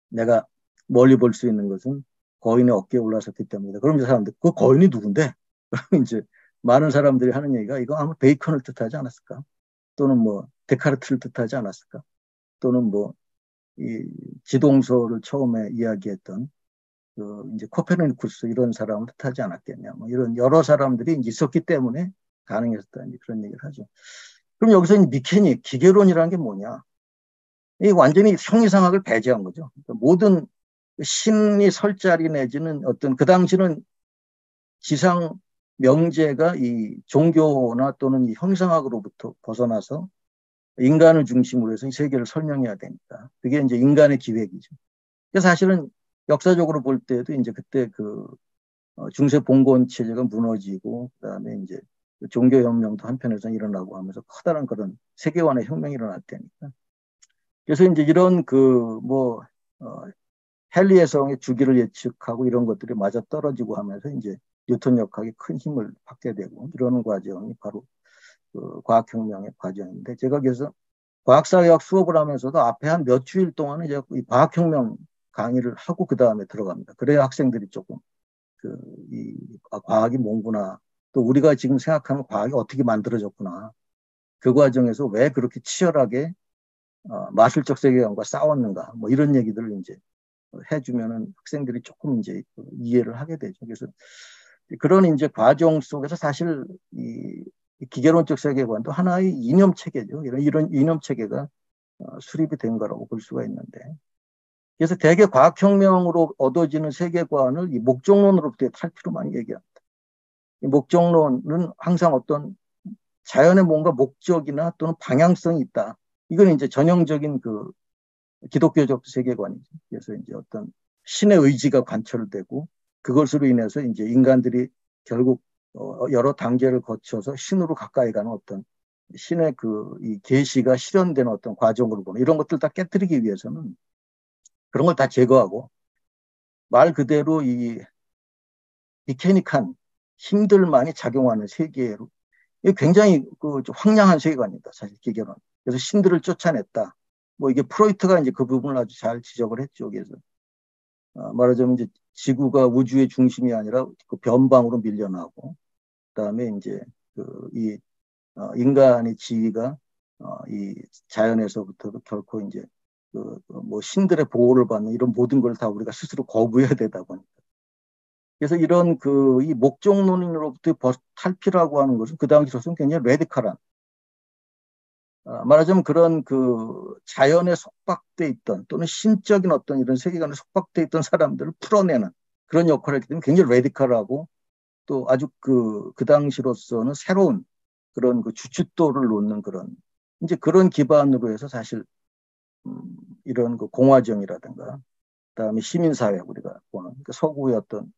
내가 멀리 볼 수 있는 것은 거인의 어깨에 올라섰기 때문이다. 그럼 이제 사람들, 그 거인이 누군데? 그러면 이제 많은 사람들이 하는 얘기가, 이거 아마 베이컨을 뜻하지 않았을까? 또는 뭐 데카르트를 뜻하지 않았을까? 또는 뭐 이 지동설을 처음에 이야기했던 이제 코페르니쿠스 이런 사람을 뜻하지 않았겠냐? 뭐 이런 여러 사람들이 이제 있었기 때문에 가능했다, 이제 그런 얘기를 하죠. 그럼 여기서 미케닉, 기계론이라는 게 뭐냐? 이 완전히 형이상학을 배제한 거죠. 그러니까 모든 신이 설 자리 내지는 어떤, 그 당시는 지상 명제가 이 종교나 또는 이 형상학으로부터 벗어나서 인간을 중심으로 해서 이 세계를 설명해야 되니까 그게 이제 인간의 기획이죠. 그래서 사실은 역사적으로 볼 때도 이제 그때 중세 봉건 체제가 무너지고, 그다음에 이제 종교혁명도 한편에서 일어나고 하면서 커다란 그런 세계관의 혁명이 일어날 때니까. 그래서 이제 이런 헨리의 성의 주기를 예측하고 이런 것들이 맞아 떨어지고 하면서 이제 뉴턴 역학이 큰 힘을 받게 되고, 이러는 과정이 바로 과학혁명의 과정인데, 제가 그래서 과학사회학 수업을 하면서도 앞에 한 몇 주일 동안은 이제 이 과학혁명 강의를 하고 그 다음에 들어갑니다. 그래야 학생들이 조금 이 과학이 뭔구나, 또 우리가 지금 생각하는 과학이 어떻게 만들어졌구나, 그 과정에서 왜 그렇게 치열하게 마술적 세계관과 싸웠는가, 뭐 이런 얘기들을 이제 해주면은 학생들이 조금 이제 이해를 하게 되죠. 그래서 그런 이제 과정 속에서 사실 이 기계론적 세계관도 하나의 이념 체계죠. 이런 이념 체계가 수립이 된 거라고 볼 수가 있는데, 그래서 대개 과학혁명으로 얻어지는 세계관을 이 목적론으로부터의 탈피로 많이 얘기합니다. 이 목적론은 항상 어떤 자연의 뭔가 목적이나 또는 방향성이 있다. 이건 이제 전형적인 그 기독교적 세계관이죠. 그래서 이제 어떤 신의 의지가 관철되고 그것으로 인해서 이제 인간들이 결국 여러 단계를 거쳐서 신으로 가까이 가는 어떤 신의 그 이 계시가 실현되는 어떤 과정으로 보는 이런 것들 다 깨뜨리기 위해서는 그런 걸 다 제거하고 말 그대로 이 미케닉한 힘들만이 작용하는 세계로 이게 굉장히 그 황량한 세계관입니다. 사실 기계론. 그래서 신들을 쫓아냈다. 뭐 이게 프로이트가 이제 그 부분을 아주 잘 지적을 했죠. 그래서 말하자면 이제 지구가 우주의 중심이 아니라 그 변방으로 밀려나고 그다음에 이제 그이 인간의 지위가 이 자연에서부터도 결코 이제 뭐 신들의 보호를 받는 이런 모든 걸 다 우리가 스스로 거부해야 되다 보니까. 그래서 이런 이 목적론으로부터 탈피라고 하는 것은 그 당시로서는 굉장히 레디컬한 말하자면 그런 그 자연에 속박돼 있던 또는 신적인 어떤 이런 세계관에 속박돼 있던 사람들을 풀어내는 그런 역할을 했기 때문에 굉장히 레디컬하고 또 아주 그 당시로서는 새로운 그런 그 주춧돌을 놓는 그런 이제 그런 기반으로 해서 사실 이런 그 공화정이라든가 그다음에 시민사회 우리가 보는 그러니까 서구의 어떤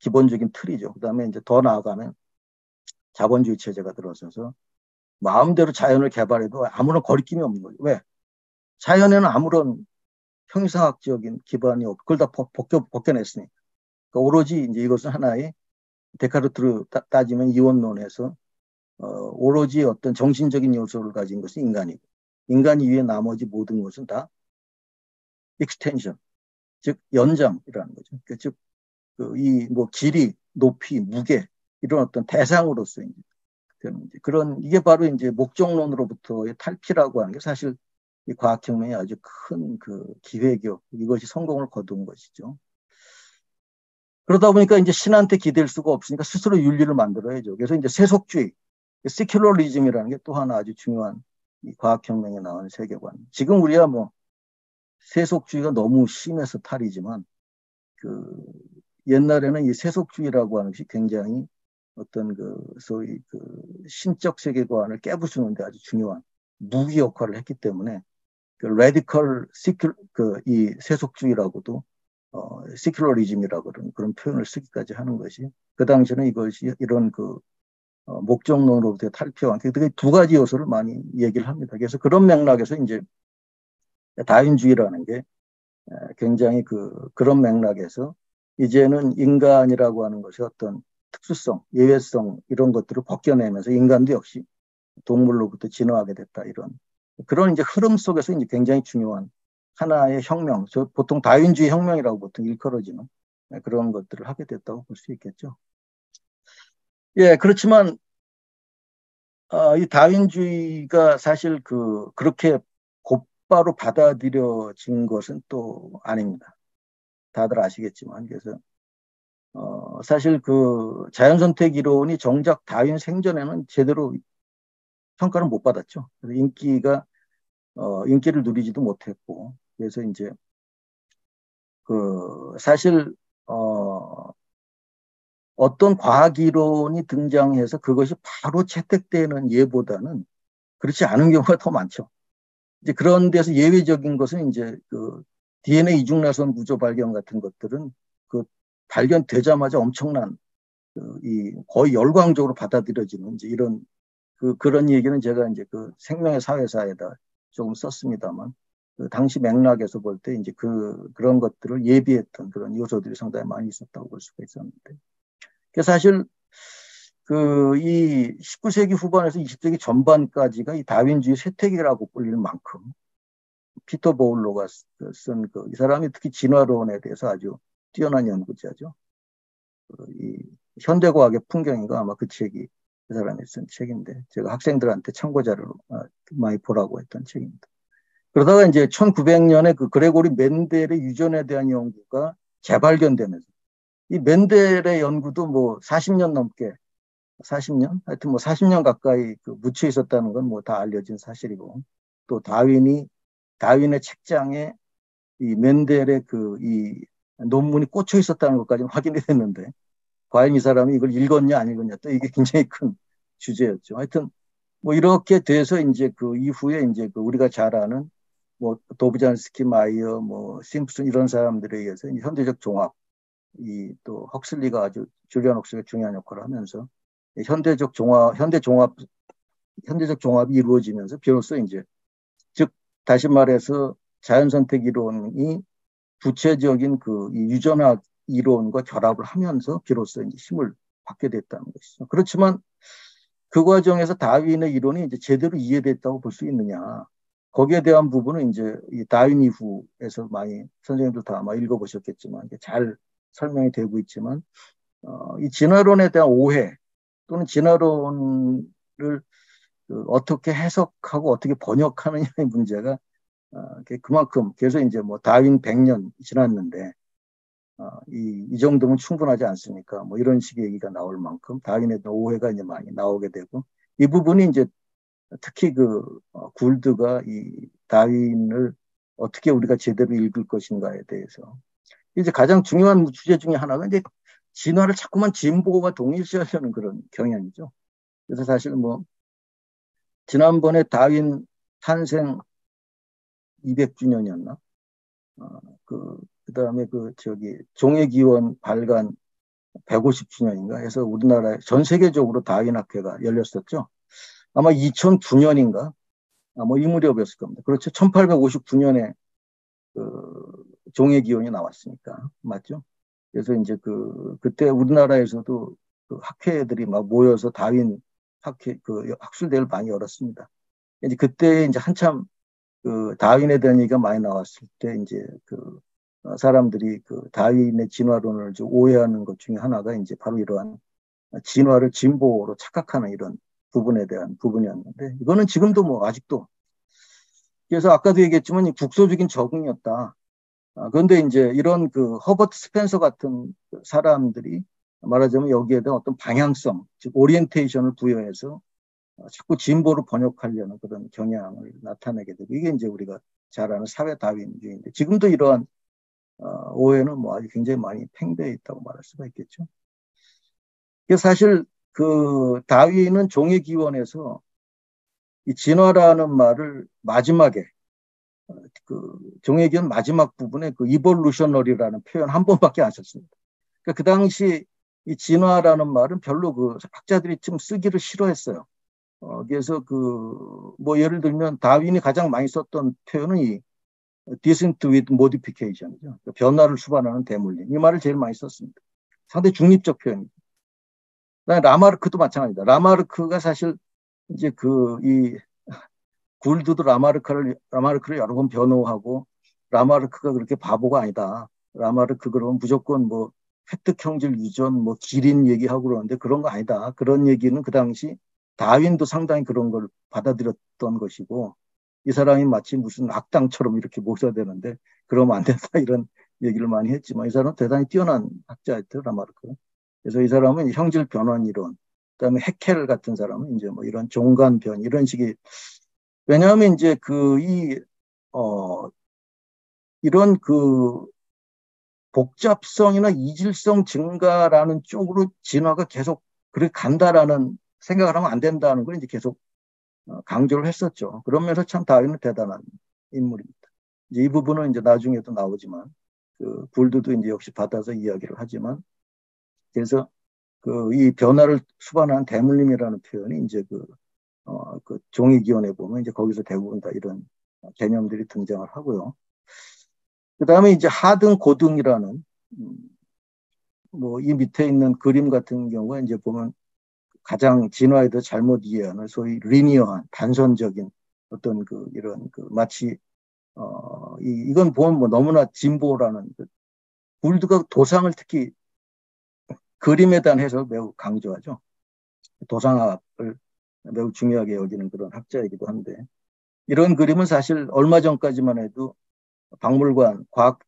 기본적인 틀이죠. 그다음에 이제 더 나아가면 자본주의 체제가 들어서서 마음대로 자연을 개발해도 아무런 거리낌이 없는 거죠. 왜? 자연에는 아무런 형이상학적인 기반이 없고 그걸 다 벗겨냈으니까. 그러니까 오로지 이제 이것은 하나의 데카르트로 따지면 이원론에서 오로지 어떤 정신적인 요소를 가진 것은 인간이고 인간 이외의 나머지 모든 것은 다 익스텐션, 즉 연장이라는 거죠. 그러니까 즉 이 뭐 길이, 높이, 무게 이런 어떤 대상으로서 이제 되는 그런 이게 바로 이제 목적론으로부터의 탈피라고 하는 게 사실 이 과학혁명의 아주 큰 그 기획이요. 이것이 성공을 거둔 것이죠. 그러다 보니까 이제 신한테 기댈 수가 없으니까 스스로 윤리를 만들어야죠. 그래서 이제 세속주의, 세큘러리즘이라는 게 또 하나 아주 중요한 이 과학혁명에 나오는 세계관. 지금 우리야 뭐 세속주의가 너무 심해서 탈이지만 그 옛날에는 이 세속주의라고 하는 것이 굉장히 어떤 그 소위 그 신적 세계관을 깨부수는데 아주 중요한 무기 역할을 했기 때문에 그 레디컬 이 세속주의라고도 시큘러리즘이라고 그런 표현을 쓰기까지 하는 것이 그 당시에는 이것이 이런 그 목적론으로부터 탈피한 그게 두 가지 요소를 많이 얘기를 합니다. 그래서 그런 맥락에서 이제 다윈주의라는 게 굉장히 그런 맥락에서 이제는 인간이라고 하는 것이 어떤 특수성, 예외성 이런 것들을 벗겨내면서 인간도 역시 동물로부터 진화하게 됐다 이런 그런 이제 흐름 속에서 이제 굉장히 중요한 하나의 혁명, 보통 다윈주의 혁명이라고 보통 일컬어지는 그런 것들을 하게 됐다고 볼 수 있겠죠. 예, 그렇지만 이 다윈주의가 사실 그렇게 곧바로 받아들여진 것은 또 아닙니다. 다들 아시겠지만 그래서 사실 그 자연선택 이론이 정작 다윈 생전에는 제대로 평가를 못 받았죠. 그래서 인기를 누리지도 못했고 그래서 이제 사실 어떤 과학 이론이 등장해서 그것이 바로 채택되는 예보다는 그렇지 않은 경우가 더 많죠. 이제 그런 데서 예외적인 것은 이제 DNA 이중나선 구조 발견 같은 것들은 발견되자마자 엄청난 거의 열광적으로 받아들여지는 이제 이런 그런 얘기는 제가 이제 생명의 사회사에다 조금 썼습니다만 당시 맥락에서 볼 때 이제 그런 것들을 예비했던 그런 요소들이 상당히 많이 있었다고 볼 수가 있었는데 사실 이 19세기 후반에서 20세기 전반까지가 이 다윈주의 쇠퇴기라고 불릴 만큼 피터 보울로가 쓴 이 사람이 특히 진화론에 대해서 아주 뛰어난 연구자죠. 이 현대과학의 풍경인가 아마 그 책이 그 사람이 쓴 책인데 제가 학생들한테 참고자료로 많이 보라고 했던 책입니다. 그러다가 이제 1900년에 그레고리 멘델의 유전에 대한 연구가 재발견되면서 이 멘델의 연구도 뭐 40년 넘게 40년? 하여튼 뭐 40년 가까이 묻혀 있었다는 건 뭐 다 알려진 사실이고 또 다윈의 책장에 이 멘델의 이 논문이 꽂혀 있었다는 것까지는 확인이 됐는데, 과연 이 사람이 이걸 읽었냐, 안 읽었냐, 또 이게 굉장히 큰 주제였죠. 하여튼, 뭐, 이렇게 돼서 이제 그 이후에 이제 그 우리가 잘 아는 뭐, 도브잔스키, 마이어, 뭐, 심슨 이런 사람들에 의해서 현대적 종합, 이 또 헉슬리가 아주 줄리안 헉슬리가 중요한 역할을 하면서 현대적 종합이 이루어지면서 비로소 이제 즉 다시 말해서 자연선택 이론이 구체적인 이 유전학 이론과 결합을 하면서 비로소 이제 힘을 받게 됐다는 것이죠. 그렇지만 그 과정에서 다윈의 이론이 이제 제대로 이해됐다고 볼 수 있느냐? 거기에 대한 부분은 이제 이 다윈 이후에서 많이 선생님들 다 아마 읽어보셨겠지만 잘 설명이 되고 있지만 이 진화론에 대한 오해 또는 진화론을 어떻게 해석하고 어떻게 번역하느냐의 문제가 그만큼 그래서 이제 뭐 다윈 100년 지났는데 이 정도면 충분하지 않습니까? 뭐 이런 식의 얘기가 나올 만큼 다윈에 대한 오해가 이제 많이 나오게 되고 이 부분이 이제 특히 굴드가 이 다윈을 어떻게 우리가 제대로 읽을 것인가에 대해서 이제 가장 중요한 주제 중에 하나가 이제 진화를 자꾸만 진보가 동일시하려는 그런 경향이죠. 그래서 사실 뭐 지난번에 다윈 탄생 200주년이었나? 그다음에 종의 기원 발간 150주년인가 해서 우리나라에 전 세계적으로 다윈 학회가 열렸었죠. 아마 2009년인가? 뭐 이 무렵이었을 겁니다. 그렇죠. 1859년에 종의 기원이 나왔으니까. 맞죠? 그래서 이제 그때 우리나라에서도 학회들이 막 모여서 다윈 학회, 학술대회를 많이 열었습니다. 이제 그때 이제 한참 다윈에 대한 얘기가 많이 나왔을 때 이제 사람들이 다윈의 진화론을 좀 오해하는 것 중에 하나가 이제 바로 이러한 진화를 진보로 착각하는 이런 부분에 대한 부분이었는데 이거는 지금도 뭐 아직도 그래서 아까도 얘기했지만 이 국소적인 적응이었다. 그런데 이제 이런 허버트 스펜서 같은 사람들이 말하자면 여기에 대한 어떤 방향성, 즉 오리엔테이션을 부여해서 자꾸 진보로 번역하려는 그런 경향을 나타내게 되고 이게 이제 우리가 잘 아는 사회 다윈주의인데 지금도 이러한 오해는 뭐 아주 굉장히 많이 팽배해 있다고 말할 수가 있겠죠. 사실 다윈은 종의 기원에서 이 진화라는 말을 마지막에 종의 기원 마지막 부분에 이볼루셔너리라는 표현 한 번밖에 안 썼습니다. 그러니까 그 당시 이 진화라는 말은 별로 학자들이 좀 쓰기를 싫어했어요. 그래서 뭐 예를 들면 다윈이 가장 많이 썼던 표현은 이 descent with modification이죠. 변화를 수반하는 대물림. 이 말을 제일 많이 썼습니다. 상당히 중립적 표현입니다. 라마르크도 마찬가지입니다. 라마르크가 사실 이제 이 굴드도 라마르크를 여러 번 변호하고 라마르크가 그렇게 바보가 아니다. 라마르크 그러면 무조건 뭐 획득 형질 유전 뭐 기린 얘기하고 그러는데 그런 거 아니다. 그런 얘기는 그 당시 다윈도 상당히 그런 걸 받아들였던 것이고 이 사람이 마치 무슨 악당처럼 이렇게 묘사되는데 그러면 안 된다 이런 얘기를 많이 했지만 이 사람은 대단히 뛰어난 학자였대요. 라마르크. 그래서 이 사람은 형질 변환 이론 그다음에 헤켈 같은 사람은 이제 뭐 이런 종간변 이런 식의 왜냐하면 이제 이런 복잡성이나 이질성 증가라는 쪽으로 진화가 계속 그렇게 간다라는 생각을 하면 안 된다는 걸 이제 계속 강조를 했었죠. 그러면서 참 다윈은 대단한 인물입니다. 이제 이 부분은 이제 나중에도 나오지만 굴드도 이제 역시 받아서 이야기를 하지만 그래서 이 변화를 수반하는 대물림이라는 표현이 이제 종이 기원에 보면 이제 거기서 대부분 다 이런 개념들이 등장을 하고요. 그 다음에 이제 하등 고등이라는 뭐 이 밑에 있는 그림 같은 경우에 이제 보면 가장 진화에 대해 잘못 이해하는 소위 리니어한 단선적인 어떤 이런 마치 이건 보면 뭐 너무나 진보라는 굴드가 도상을 특히 그림에 대한 해석을 매우 강조하죠. 도상학을 매우 중요하게 여기는 그런 학자이기도 한데 이런 그림은 사실 얼마 전까지만 해도 박물관, 과학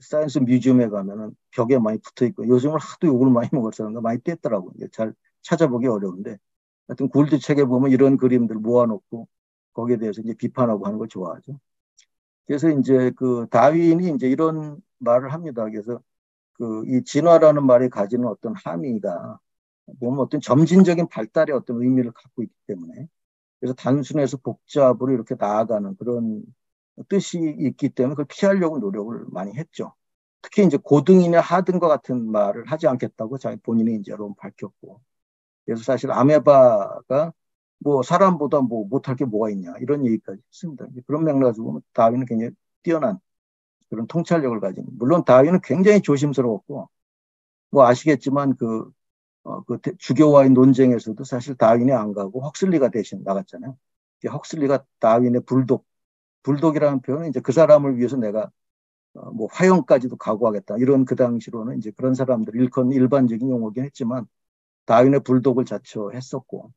사이언스 뮤지엄에 가면은 벽에 많이 붙어 있고 요즘은 하도 욕을 많이 먹어서 많이 뗐더라고요. 잘 찾아보기 어려운데 하여튼 굴드 책에 보면 이런 그림들 모아놓고 거기에 대해서 이제 비판하고 하는 걸 좋아하죠. 그래서 이제 그 다윈이 이제 이런 말을 합니다. 그래서 그 이 진화라는 말이 가지는 어떤 함의가 보면 어떤 점진적인 발달의 어떤 의미를 갖고 있기 때문에 그래서 단순해서 복잡으로 이렇게 나아가는 그런 뜻이 있기 때문에 그걸 피하려고 노력을 많이 했죠. 특히 이제 고등이나 하등과 같은 말을 하지 않겠다고 자기 본인이 이제 여러 번 밝혔고. 그래서 사실 아메바가 뭐 사람보다 뭐 못할 게 뭐가 있냐 이런 얘기까지 했습니다. 그런 맥락에서 보면 다윈은 굉장히 뛰어난 그런 통찰력을 가진. 물론 다윈은 굉장히 조심스러웠고 뭐 아시겠지만 그 주교와의 논쟁에서도 사실 다윈이 안 가고 헉슬리가 대신 나갔잖아요. 헉슬리가 다윈의 불독이라는 표현은 이제 그 사람을 위해서 내가 뭐 화형까지도 각오하겠다. 이런 그 당시로는 이제 그런 사람들 일반적인 용어긴 했지만 다윈의 불독을 자처했었고.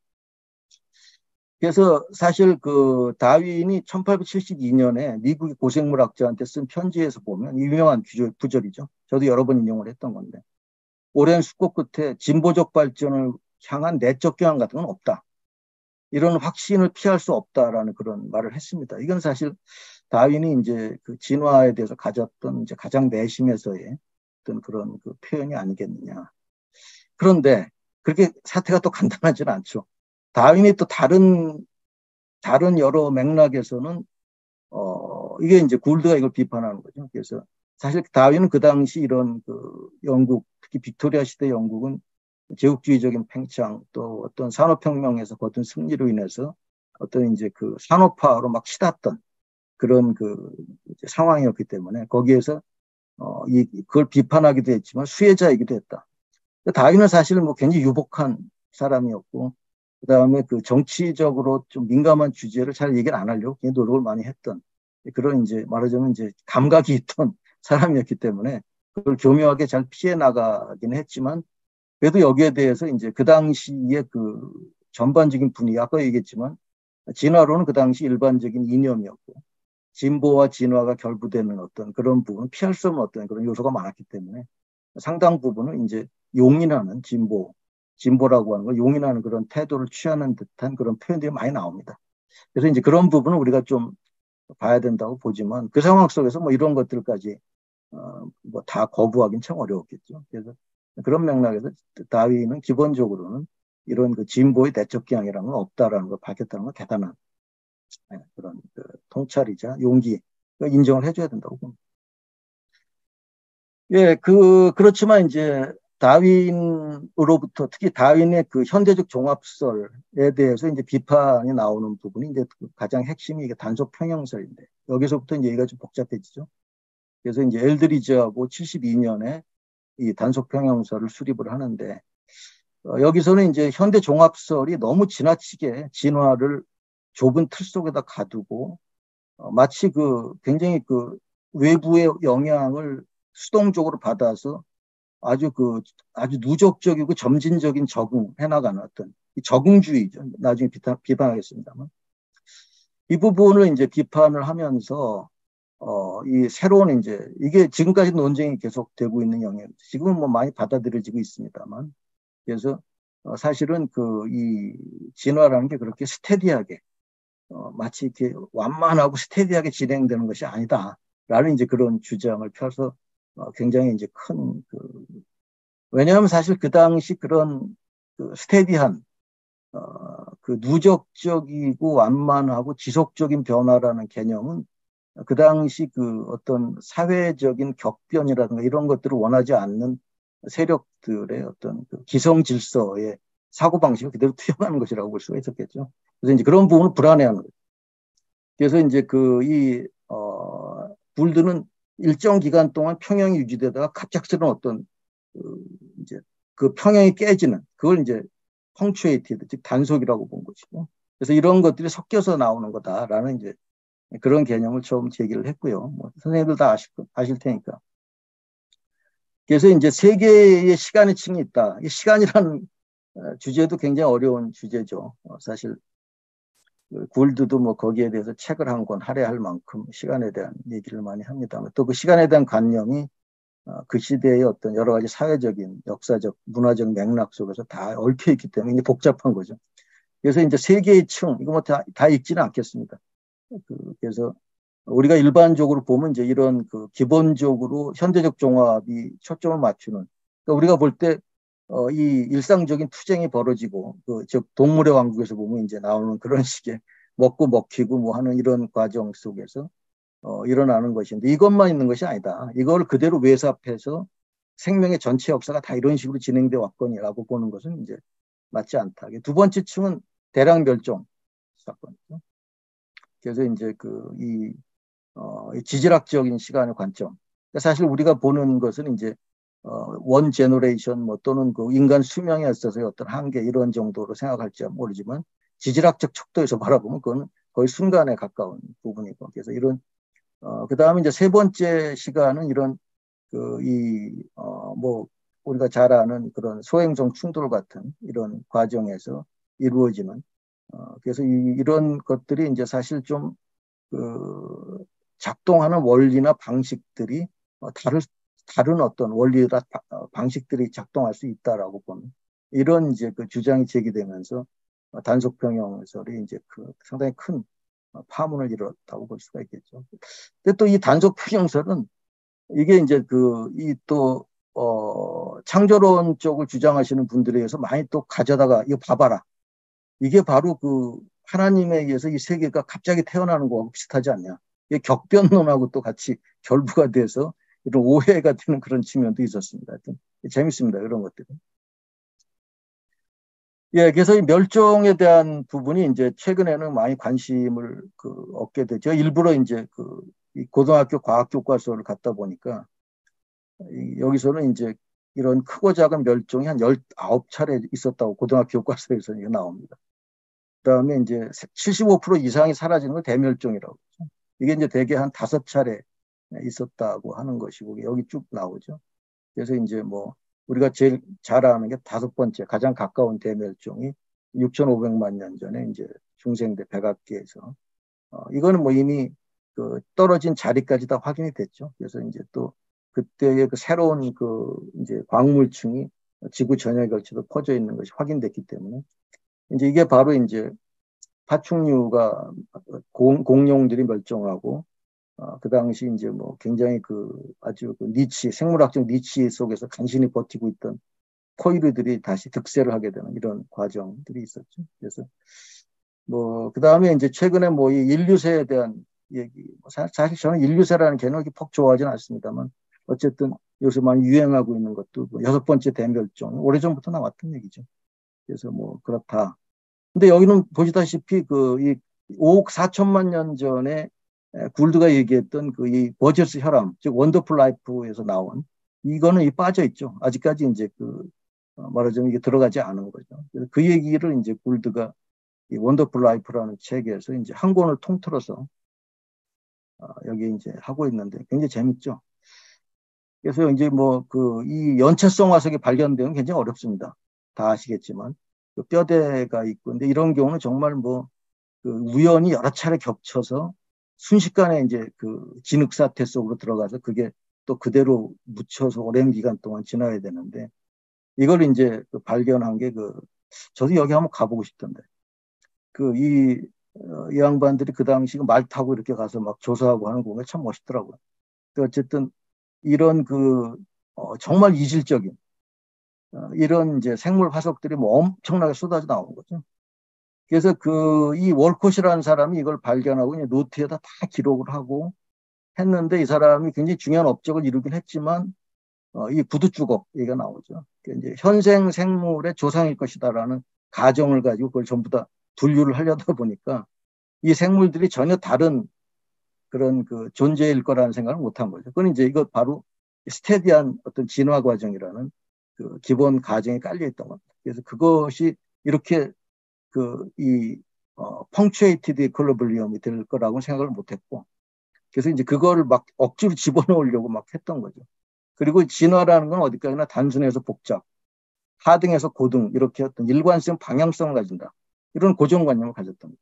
그래서 사실 그 다윈이 1872년에 미국의 고생물학자한테 쓴 편지에서 보면 유명한 구절이죠. 저도 여러 번 인용을 했던 건데. 오랜 숙고 끝에 진보적 발전을 향한 내적 경향 같은 건 없다. 이런 확신을 피할 수 없다라는 그런 말을 했습니다. 이건 사실 다윈이 이제 그 진화에 대해서 가졌던 이제 가장 내심에서의 어떤 그런 그 표현이 아니겠느냐. 그런데 그렇게 사태가 또 간단하지는 않죠. 다윈이 또 다른 여러 맥락에서는 이게 이제 굴드가 이걸 비판하는 거죠. 그래서 사실 다윈은 그 당시 이런 그 영국, 특히 빅토리아 시대 영국은 제국주의적인 팽창 또 어떤 산업혁명에서 거둔 승리로 인해서 어떤 이제 그 산업화로 막 치닫던 그런 그 상황이었기 때문에 거기에서 그걸 비판하기도 했지만 수혜자이기도 했다. 다윈은 사실 뭐 굉장히 유복한 사람이었고 그다음에 그 정치적으로 좀 민감한 주제를 잘 얘기를 안 하려고 굉장히 노력을 많이 했던 그런 이제 말하자면 이제 감각이 있던 사람이었기 때문에 그걸 교묘하게 잘 피해 나가긴 했지만 그래도 여기에 대해서 이제 그 당시에 그 전반적인 분위기 아까 얘기했지만 진화론은 그 당시 일반적인 이념이었고 진보와 진화가 결부되는 어떤 그런 부분은 피할 수 없는 어떤 그런 요소가 많았기 때문에 상당 부분은 이제 용인하는 진보라고 하는 거 용인하는 그런 태도를 취하는 듯한 그런 표현들이 많이 나옵니다. 그래서 이제 그런 부분은 우리가 좀 봐야 된다고 보지만 그 상황 속에서 뭐 이런 것들까지 뭐 다 거부하기는 참 어려웠겠죠. 그래서 그런 맥락에서 다윈은 기본적으로는 이런 그 진보의 내적 경향이라는 건 없다라는 걸 밝혔다는 건 대단한 그런 그 통찰이자 용기 인정을 해줘야 된다고 봅니다. 예, 그렇지만 이제 다윈으로부터 특히 다윈의 그 현대적 종합설에 대해서 이제 비판이 나오는 부분이 이제 가장 핵심이 이게 단속 평형설인데 여기서부터 이제 얘기가 좀 복잡해지죠. 그래서 이제 엘드리지하고 72년에 이 단속 평형설을 수립을 하는데 여기서는 이제 현대 종합설이 너무 지나치게 진화를 좁은 틀 속에다 가두고 마치 그 굉장히 그 외부의 영향을 수동적으로 받아서 아주 누적적이고 점진적인 적응해 나가는 어떤 적응주의죠. 나중에 비판하겠습니다만 이 부분을 이제 비판을 하면서 이 새로운 이제 이게 지금까지 논쟁이 계속되고 있는 영역 지금은 뭐 많이 받아들여지고 있습니다만 그래서 사실은 그 이 진화라는 게 그렇게 스테디하게 마치 이렇게 완만하고 스테디하게 진행되는 것이 아니다라는 이제 그런 주장을 펴서 굉장히 이제 큰 왜냐하면 사실 그 당시 그런 그 스테디한 그 누적적이고 완만하고 지속적인 변화라는 개념은 그 당시 그 어떤 사회적인 격변이라든가 이런 것들을 원하지 않는 세력들의 어떤 그 기성 질서의 사고방식을 그대로 투영하는 것이라고 볼 수가 있었겠죠. 그래서 이제 그런 부분을 불안해하는 거죠. 그래서 이제 불드는 일정 기간 동안 평형이 유지되다가 갑작스러운 어떤 이제 그 평형이 깨지는 그걸 이제 펑추에이티드 즉 단속이라고 본 것이고 그래서 이런 것들이 섞여서 나오는 거다라는 이제 그런 개념을 처음 제기를 했고요. 뭐 선생님들 다 아실 테니까. 그래서 이제 세 개의 시간의 층이 있다. 이 시간이라는 주제도 굉장히 어려운 주제죠. 사실 굴드도 뭐 거기에 대해서 책을 한 권 할애할 만큼 시간에 대한 얘기를 많이 합니다만 또 그 시간에 대한 관념이 그 시대의 어떤 여러 가지 사회적인, 역사적, 문화적 맥락 속에서 다 얽혀 있기 때문에 이제 복잡한 거죠. 그래서 이제 세 개의 층, 이거 뭐 다 읽지는 않겠습니다. 그래서 우리가 일반적으로 보면 이제 이런 그 기본적으로 현대적 종합이 초점을 맞추는, 그러니까 우리가 볼 때, 이 일상적인 투쟁이 벌어지고, 즉, 동물의 왕국에서 보면 이제 나오는 그런 식의 먹고 먹히고 뭐 하는 이런 과정 속에서, 일어나는 것인데, 이것만 있는 것이 아니다. 이걸 그대로 외삽해서 생명의 전체 역사가 다 이런 식으로 진행돼 왔거니라고 보는 것은 이제 맞지 않다. 두 번째 층은 대량 멸종 사건이죠. 그래서 이제 이 지질학적인 시간의 관점. 그러니까 사실 우리가 보는 것은 이제 원 제너레이션 뭐 또는 그 인간 수명에 있어서의 어떤 한계 이런 정도로 생각할지 모르지만 지질학적 척도에서 바라보면 그건 거의 순간에 가까운 부분이고 그래서 이런 그다음에 이제 세 번째 시간은 이런 뭐 우리가 잘 아는 그런 소행성 충돌 같은 이런 과정에서 이루어지는 그래서 이런 것들이 이제 사실 좀 그 작동하는 원리나 방식들이 다른 어떤 원리나 방식들이 작동할 수 있다라고 보는 이런 이제 그 주장이 제기되면서 단속 병영설이 이제 상당히 큰 파문을 일었다고 볼 수가 있겠죠. 근데 또 이 단속 병영설은 이게 이제 창조론 쪽을 주장하시는 분들에 의해서 많이 또 가져다가 이거 봐봐라. 이게 바로 하나님에 의해서 이 세계가 갑자기 태어나는 거하고 비슷하지 않냐. 이게 격변론하고 또 같이 결부가 돼서 이런 오해가 되는 그런 측면도 있었습니다. 하여튼 재밌습니다. 이런 것들이. 예, 그래서 이 멸종에 대한 부분이 이제 최근에는 많이 관심을 얻게 되죠. 일부러 이제 이 고등학교 과학교과서를 갖다 보니까 여기서는 이제 이런 크고 작은 멸종이 한 19차례 있었다고 고등학교 교과서에서 나옵니다. 그다음에 이제 75% 이상이 사라지는 걸 대멸종이라고 그러죠. 이게 이제 대개 한 5차례 있었다고 하는 것이고 여기 쭉 나오죠. 그래서 이제 뭐 우리가 제일 잘 아는 게 5번째 가장 가까운 대멸종이 6,500만 년 전에 이제 중생대 백악기에서 이거는 뭐 이미 떨어진 자리까지 다 확인이 됐죠. 그래서 이제 또 그때의 새로운 이제 광물층이 지구 전역에 걸쳐서 퍼져 있는 것이 확인됐기 때문에 이제 이게 바로 이제 파충류가 공룡들이 멸종하고 그 당시 이제 뭐 굉장히 아주 니치 생물학적 니치 속에서 간신히 버티고 있던 포유류들이 다시 득세를 하게 되는 이런 과정들이 있었죠. 그래서 뭐 그다음에 이제 최근에 뭐 이 인류세에 대한 얘기 사실 저는 인류세라는 개념을 퍽 좋아하지는 않습니다만 어쨌든 요새 많이 유행하고 있는 것도 6번째 대멸종 오래전부터 나왔던 얘기죠. 그래서 뭐 그렇다. 근데 여기는 보시다시피 이 5억 4천만 년 전에 굴드가 얘기했던 이 버저스 혈암, 즉 원더풀 라이프에서 나온 이거는 빠져 있죠. 아직까지 이제 말하자면 이게 들어가지 않은 거죠. 그래서 그 얘기를 이제 굴드가 이 원더풀 라이프라는 책에서 이제 한 권을 통틀어서 여기 이제 하고 있는데 굉장히 재밌죠. 그래서 이제 뭐 이 연체성 화석이 발견되면 굉장히 어렵습니다. 다 아시겠지만 뼈대가 있고 근데 이런 경우는 정말 뭐 우연히 여러 차례 겹쳐서 순식간에 이제 진흙 사태 속으로 들어가서 그게 또 그대로 묻혀서 오랜 기간 동안 지나야 되는데 이걸 이제 발견한 게 저도 여기 한번 가보고 싶던데 이 양반들이 그 당시 말 타고 이렇게 가서 막 조사하고 하는 거 참 멋있더라고요. 어쨌든 이런 정말 이질적인 이런 이제 생물 화석들이 뭐 엄청나게 쏟아져 나오는 거죠. 그래서 이 월콧이라는 사람이 이걸 발견하고 노트에다 다 기록을 하고 했는데 이 사람이 굉장히 중요한 업적을 이루긴 했지만 이 구두 주걱 얘기가 나오죠. 이제 현생 생물의 조상일 것이다라는 가정을 가지고 그걸 전부 다 분류를 하려다 보니까 이 생물들이 전혀 다른 그런 존재일 거라는 생각을 못한 거죠. 그건 이제 이거 바로 스테디한 어떤 진화 과정이라는 기본 가정에 깔려 있던 겁니다. 그래서 그것이 이렇게 펑츄에이티드 이퀄리브리엄이 될 거라고 생각을 못했고, 그래서 이제 그거를 막 억지로 집어넣으려고 막 했던 거죠. 그리고 진화라는 건 어디까지나 단순해서 복잡, 하등해서 고등 이렇게 어떤 일관성, 방향성을 가진다. 이런 고정관념을 가졌던 거죠.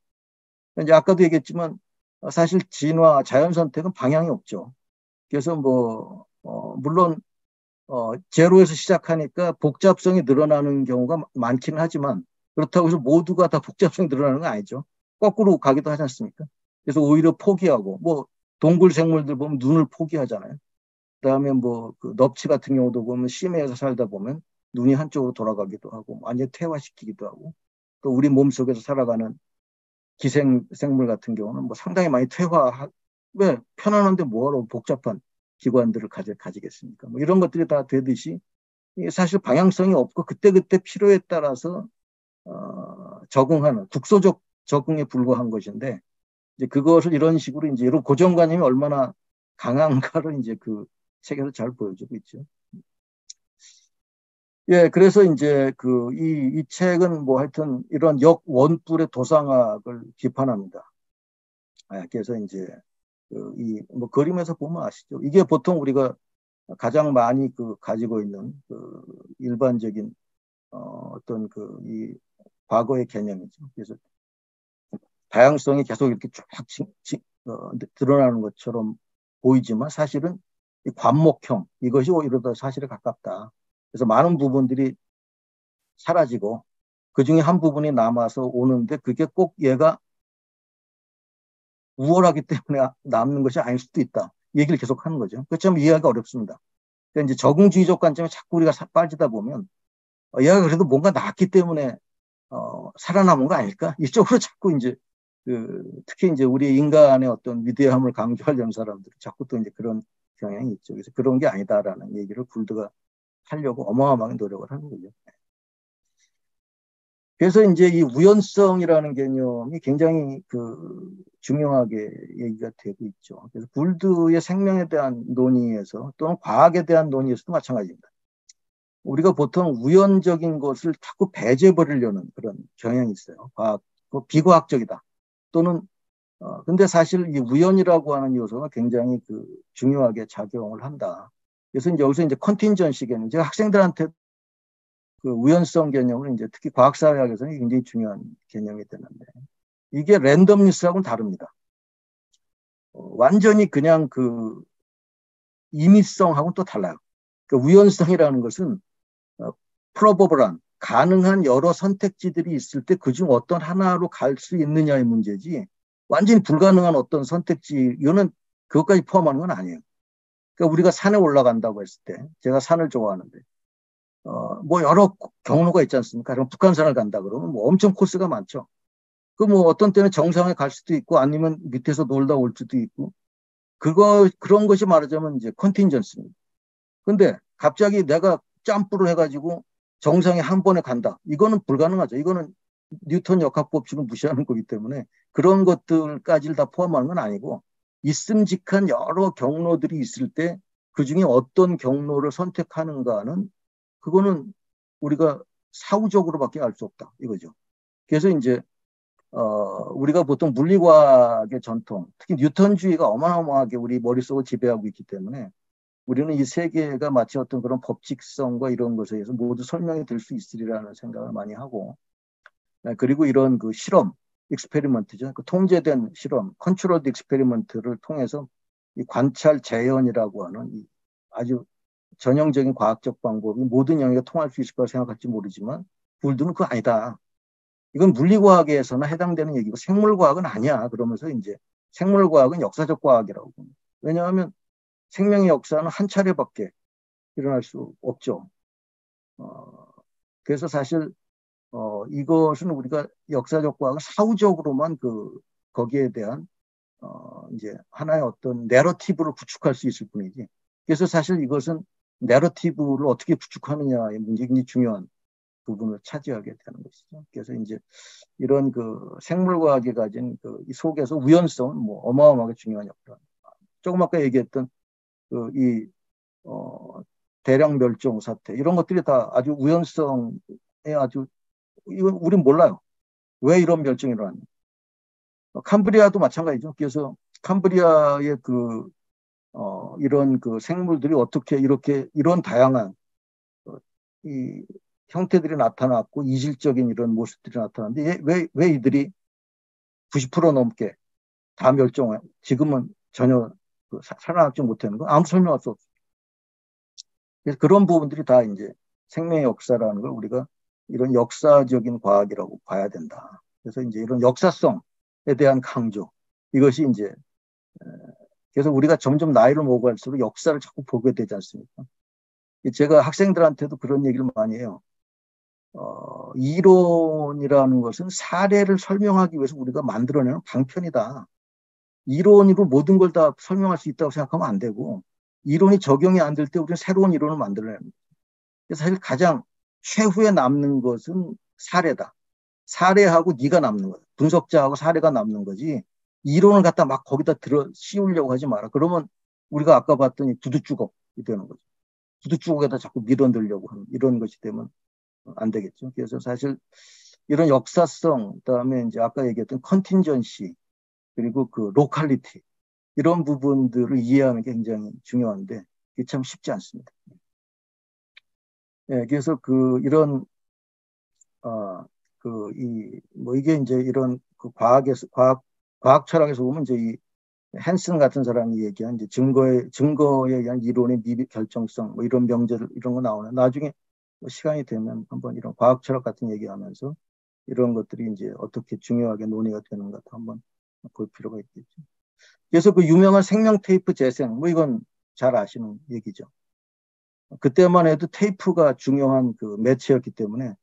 이제 아까도 얘기했지만 사실 진화, 자연 선택은 방향이 없죠. 그래서 물론 제로에서 시작하니까 복잡성이 늘어나는 경우가 많기는 하지만 그렇다고 해서 모두가 다 복잡성이 늘어나는 건 아니죠. 거꾸로 가기도 하지 않습니까? 그래서 오히려 포기하고 동굴 생물들 보면 눈을 포기하잖아요. 그다음에 뭐 그 넙치 같은 경우도 보면 심해에서 살다 보면 눈이 한쪽으로 돌아가기도 하고 완전히 퇴화시키기도 하고 또 우리 몸속에서 살아가는 기생 생물 같은 경우는 뭐 상당히 많이 왜 편안한데 뭐하러 복잡한 기관들을 가지겠습니까? 뭐 이런 것들이 다 되듯이 이게 사실 방향성이 없고 그때그때 필요에 따라서 적응하는 국소적 적응에 불과한 것인데 이제 그것을 이런 식으로 이제 이런 고정관념이 얼마나 강한가를 이제 그 책에서 잘 보여주고 있죠. 예, 그래서 이제 이 책은 뭐 하여튼 이런 역원뿔의 도상학을 비판합니다. 예, 그래서 이제 뭐 그림에서 보면 아시죠? 이게 보통 우리가 가장 많이 가지고 있는 일반적인 어떤 이 과거의 개념이죠. 그래서 다양성이 계속 이렇게 쫙 드러나는 것처럼 보이지만 사실은 이 관목형 이것이 오히려 더 사실에 가깝다. 그래서 많은 부분들이 사라지고 그 중에 한 부분이 남아서 오는데 그게 꼭 얘가 우월하기 때문에 남는 것이 아닐 수도 있다. 이 얘기를 계속 하는 거죠. 그렇지만 이해하기가 어렵습니다. 그러니까 이제 적응주의적 관점에 자꾸 우리가 빠지다 보면 얘가 그래도 뭔가 낫기 때문에 살아남은 거 아닐까? 이쪽으로 자꾸 이제 특히 이제 우리 인간의 어떤 위대함을 강조하려는 사람들이 자꾸 또 이제 그런 경향이 있죠. 그래서 그런 게 아니다라는 얘기를 굴드가 하려고 어마어마하게 노력을 하는 거죠. 그래서 이제 이 우연성이라는 개념이 굉장히 중요하게 얘기가 되고 있죠. 그래서 굴드의 생명에 대한 논의에서 또는 과학에 대한 논의에서도 마찬가지입니다. 우리가 보통 우연적인 것을 자꾸 배제해버리려는 그런 경향이 있어요. 비과학적이다. 또는 근데 사실 이 우연이라고 하는 요소가 굉장히 중요하게 작용을 한다. 그래서 이제 여기서 이제 컨틴전시 개념, 제가 학생들한테 우연성 개념을 이제 특히 과학사회학에서는 굉장히 중요한 개념이 되는데 이게 랜덤니스하고는 다릅니다. 완전히 그냥 임의성하고는 또 달라요. 우연성이라는 것은 프로버블한 가능한 여러 선택지들이 있을 때 그중 어떤 하나로 갈 수 있느냐의 문제지 완전히 불가능한 어떤 선택지 이거는 그것까지 포함하는 건 아니에요. 그러니까 우리가 산에 올라간다고 했을 때 제가 산을 좋아하는데 뭐 여러 경로가 있지 않습니까? 그럼 북한산을 간다 그러면 뭐 엄청 코스가 많죠. 뭐 어떤 때는 정상에 갈 수도 있고 아니면 밑에서 놀다 올 수도 있고 그런 것이 말하자면 이제 컨틴전스입니다. 근데 갑자기 내가 점프를 해가지고 정상에 한 번에 간다. 이거는 불가능하죠. 이거는 뉴턴 역학 법칙을 무시하는 거기 때문에 그런 것들까지를 다 포함하는 건 아니고 있음직한 여러 경로들이 있을 때 그중에 어떤 경로를 선택하는가는 그거는 우리가 사후적으로밖에 알 수 없다. 이거죠. 그래서 이제 우리가 보통 물리과학의 전통, 특히 뉴턴주의가 어마어마하게 우리 머릿속을 지배하고 있기 때문에 우리는 이 세계가 마치 어떤 그런 법칙성과 이런 것에 의해서 모두 설명이 될 수 있으리라는 생각을 많이 하고 그리고 이런 실험, 익스페리먼트죠. 통제된 실험, 컨트롤드 익스페리먼트를 통해서 이 관찰 재현이라고 하는 이 아주 전형적인 과학적 방법이 모든 영역에 통할 수 있을 거라 생각할지 모르지만 굴드는 그거 아니다. 이건 물리과학에서나 해당되는 얘기고 생물과학은 아니야. 그러면서 이제 생물과학은 역사적 과학이라고. 왜냐하면 생명의 역사는 한 차례밖에 일어날 수 없죠. 그래서 사실 이것은 우리가 역사적 과학을 사후적으로만 거기에 대한 이제 하나의 어떤 내러티브를 구축할 수 있을 뿐이지. 그래서 사실 이것은 내러티브를 어떻게 구축하느냐의 문제가 굉장히 중요한 부분을 차지하게 되는 것이죠. 그래서 이제 이런 생물과학이 가진 이 속에서 우연성은 뭐 어마어마하게 중요한 역할을 합니다. 조금 아까 얘기했던 이 대량 멸종 사태 이런 것들이 다 아주 우연성에 아주 이건 우린 몰라요. 왜 이런 멸종이 일어났냐. 캄브리아도 마찬가지죠. 그래서 캄브리아의 이런 생물들이 어떻게 이런 다양한 이 형태들이 나타났고 이질적인 이런 모습들이 나타났는데 왜 이들이 90% 넘게 다 멸종해 지금은 전혀 살아남지 못하는 거 아무 설명할 수 없어요. 그래서 그런 부분들이 다 이제 생명의 역사라는 걸 우리가 이런 역사적인 과학이라고 봐야 된다. 그래서 이제 이런 역사성에 대한 강조 이것이 이제 그래서 우리가 점점 나이를 먹어갈수록 역사를 자꾸 보게 되지 않습니까? 제가 학생들한테도 그런 얘기를 많이 해요. 이론이라는 것은 사례를 설명하기 위해서 우리가 만들어내는 방편이다. 이론으로 모든 걸 다 설명할 수 있다고 생각하면 안 되고, 이론이 적용이 안 될 때 우리는 새로운 이론을 만들어내는 거예요. 그래서 사실 가장 최후에 남는 것은 사례다. 사례하고 네가 남는 거야. 분석자하고 사례가 남는 거지. 이론을 갖다 막 거기다 들어 씌우려고 하지 마라. 그러면 우리가 아까 봤더니 부두주걱이 되는 거죠. 부두주걱에다 자꾸 밀어넣으려고 하는 이런 것이 되면 안 되겠죠. 그래서 사실 이런 역사성, 그다음에 이제 아까 얘기했던 컨틴전시, 그리고 그 로컬리티, 이런 부분들을 이해하는 게 굉장히 중요한데 이게 참 쉽지 않습니다. 예, 그래서 이런 뭐 이게 이제 이런 과학에서 과학 철학에서 보면 이제 이 헨슨 같은 사람이 얘기한 이제 증거에 의한 이론의 미비 결정성 뭐 이런 명제들 이런 거 나오는 나중에 뭐 시간이 되면 한번 이런 과학 철학 같은 얘기하면서 이런 것들이 이제 어떻게 중요하게 논의가 되는가 한번 볼 필요가 있겠죠. 그래서 그 유명한 생명 테이프 재생 뭐 이건 잘 아시는 얘기죠. 그때만 해도 테이프가 중요한 그 매체였기 때문에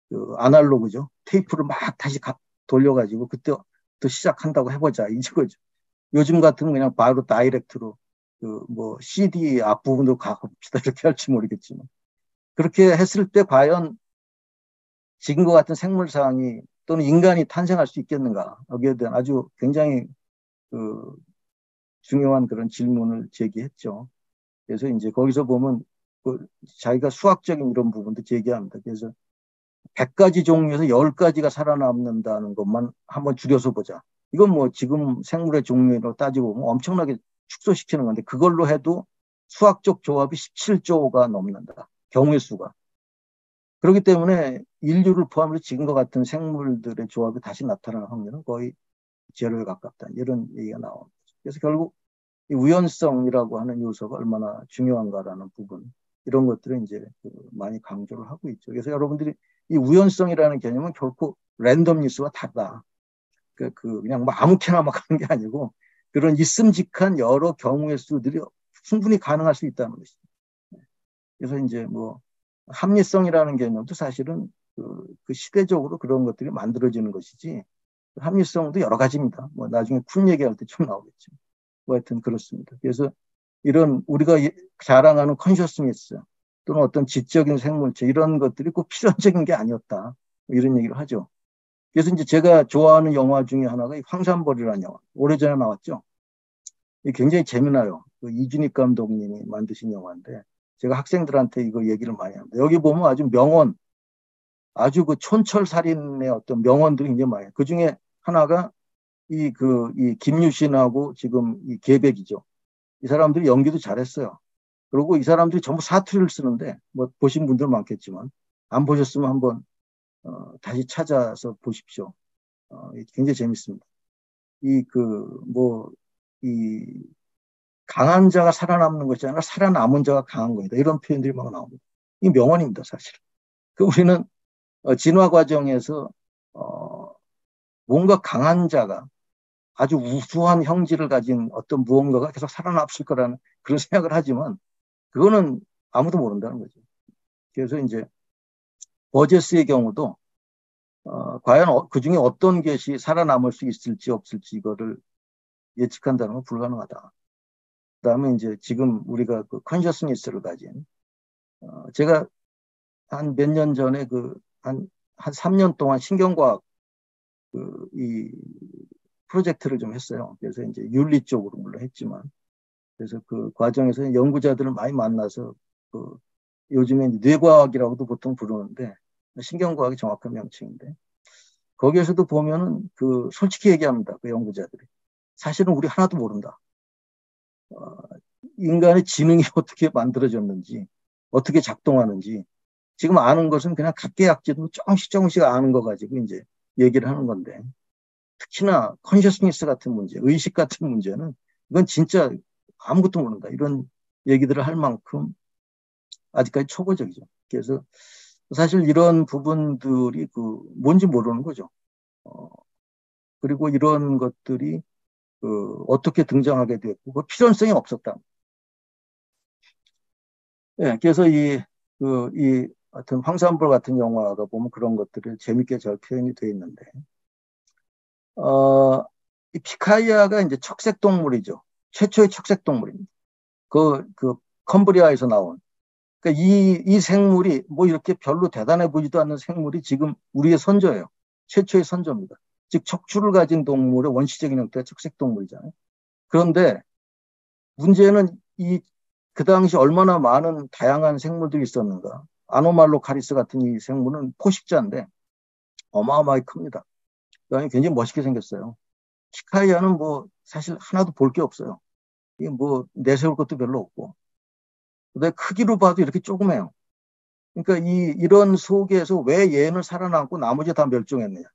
그 아날로그죠. 테이프를 막 다시 돌려가지고 그때 또 시작한다고 해보자 이거죠. 요즘 같으면 그냥 바로 다이렉트로 그 뭐 CD 앞부분도 가봅시다 이렇게 할지 모르겠지만 그렇게 했을 때 과연 지금과 같은 생물상이 또는 인간이 탄생할 수 있겠는가 여기에 대한 아주 굉장히 그 중요한 그런 질문을 제기했죠. 그래서 이제 거기서 보면 그 자기가 수학적인 이런 부분도 제기합니다. 그래서 100가지 종류에서 10가지가 살아남는다는 것만 한번 줄여서 보자. 이건 뭐 지금 생물의 종류로 따지고 보면 엄청나게 축소시키는 건데 그걸로 해도 수학적 조합이 17조가 넘는다. 경우의 수가. 그렇기 때문에 인류를 포함해서 지금과 같은 생물들의 조합이 다시 나타나는 확률은 거의 제로에 가깝다. 이런 얘기가 나옵니다. 그래서 결국 이 우연성이라고 하는 요소가 얼마나 중요한가라는 부분, 이런 것들을 이제 많이 강조를 하고 있죠. 그래서 여러분들이 이 우연성이라는 개념은 결코 랜덤니스와 다르다. 그냥 뭐 아무렇게나 막 하는 게 아니고 그런 있음직한 여러 경우의 수들이 충분히 가능할 수 있다는 것이죠. 그래서 이제 뭐 합리성이라는 개념도 사실은 그 시대적으로 그런 것들이 만들어지는 것이지 합리성도 여러 가지입니다. 뭐 나중에 쿤 얘기할 때 좀 나오겠죠. 뭐 하여튼 그렇습니다. 그래서 이런 우리가 자랑하는 컨셔스니스 또는 어떤 지적인 생물체 이런 것들이 꼭 필연적인 게 아니었다. 이런 얘기를 하죠. 그래서 이제 제가 좋아하는 영화 중에 하나가 황산벌이라는 영화. 오래전에 나왔죠. 굉장히 재미나요. 이준익 감독님이 만드신 영화인데 제가 학생들한테 이거 얘기를 많이 합니다. 여기 보면 아주 명언, 아주 그 촌철살인의 어떤 명언들이 굉장히 많아요. 그 중에 하나가 이 김유신하고 지금 이 계백이죠. 이 사람들이 연기도 잘했어요. 그리고 이 사람들이 전부 사투리를 쓰는데 뭐 보신 분들 많겠지만 안 보셨으면 한번 다시 찾아서 보십시오. 굉장히 재밌습니다. 이 강한 자가 살아남는 것이 아니라 살아남은 자가 강한 거다. 이런 표현들이 막 나옵니다. 이 명언입니다, 사실. 우리는 진화 과정에서 뭔가 강한 자가 아주 우수한 형질을 가진 어떤 무언가가 계속 살아남을 거라는 그런 생각을 하지만 그거는 아무도 모른다는 거죠. 그래서 이제 버제스의 경우도 과연 그 중에 어떤 것이 살아남을 수 있을지 없을지 이거를 예측한다는 건 불가능하다. 그다음에 이제 지금 우리가 그 컨셔스니스를 가진 제가 한 몇 년 전에 한 3년 동안 신경과학 이 프로젝트를 좀 했어요. 그래서 이제 윤리 쪽으로 물론 했지만 그래서 그 과정에서 연구자들을 많이 만나서 요즘에 뇌과학이라고도 보통 부르는데 신경과학이 정확한 명칭인데 거기에서도 보면은 솔직히 얘기합니다. 그 연구자들이 사실은 우리 하나도 모른다. 인간의 지능이 어떻게 만들어졌는지 어떻게 작동하는지 지금 아는 것은 그냥 각계약제도 조금씩 아는 거 가지고 이제 얘기를 하는 건데 특히나 컨셔스니스 같은 문제, 의식 같은 문제는 이건 진짜 아무것도 모른다. 이런 얘기들을 할 만큼 아직까지 초보적이죠. 그래서 사실 이런 부분들이 뭔지 모르는 거죠. 그리고 이런 것들이 어떻게 등장하게 됐고, 그 필연성이 없었다. 예, 그래서 하여튼 황산벌 같은 영화가 보면 그런 것들을 재밌게 잘 표현이 되어 있는데, 어, 이 피카이아가 이제 척색 동물이죠. 최초의 척색 동물입니다. 그 컴브리아에서 나온. 그러니까 이 생물이 뭐 이렇게 별로 대단해 보이지도 않는 생물이 지금 우리의 선조예요. 최초의 선조입니다. 즉 척추를 가진 동물의 원시적인 형태가 척색 동물이잖아요. 그런데 문제는 그 당시 얼마나 많은 다양한 생물들이 있었는가. 아노말로카리스 같은 이 생물은 포식자인데 어마어마하게 큽니다. 그다음에 굉장히 멋있게 생겼어요. 키카이아는 뭐 사실 하나도 볼 게 없어요. 이게 뭐 내세울 것도 별로 없고. 근데 크기로 봐도 이렇게 조그매요. 그러니까 이런 속에서 왜 얘는 살아남고 나머지 다 멸종했느냐.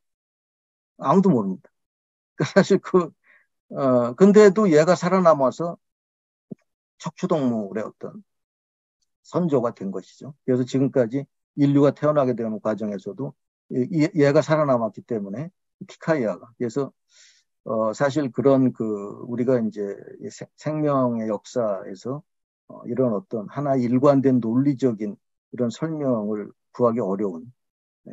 아무도 모릅니다. 그러니까 사실 근데도 얘가 살아남아서 척추동물의 어떤 선조가 된 것이죠. 그래서 지금까지 인류가 태어나게 되는 과정에서도 얘가 살아남았기 때문에 피카이아가. 그래서 사실 그런 우리가 이제 생명의 역사에서 이런 어떤 하나의 일관된 논리적인 이런 설명을 구하기 어려운.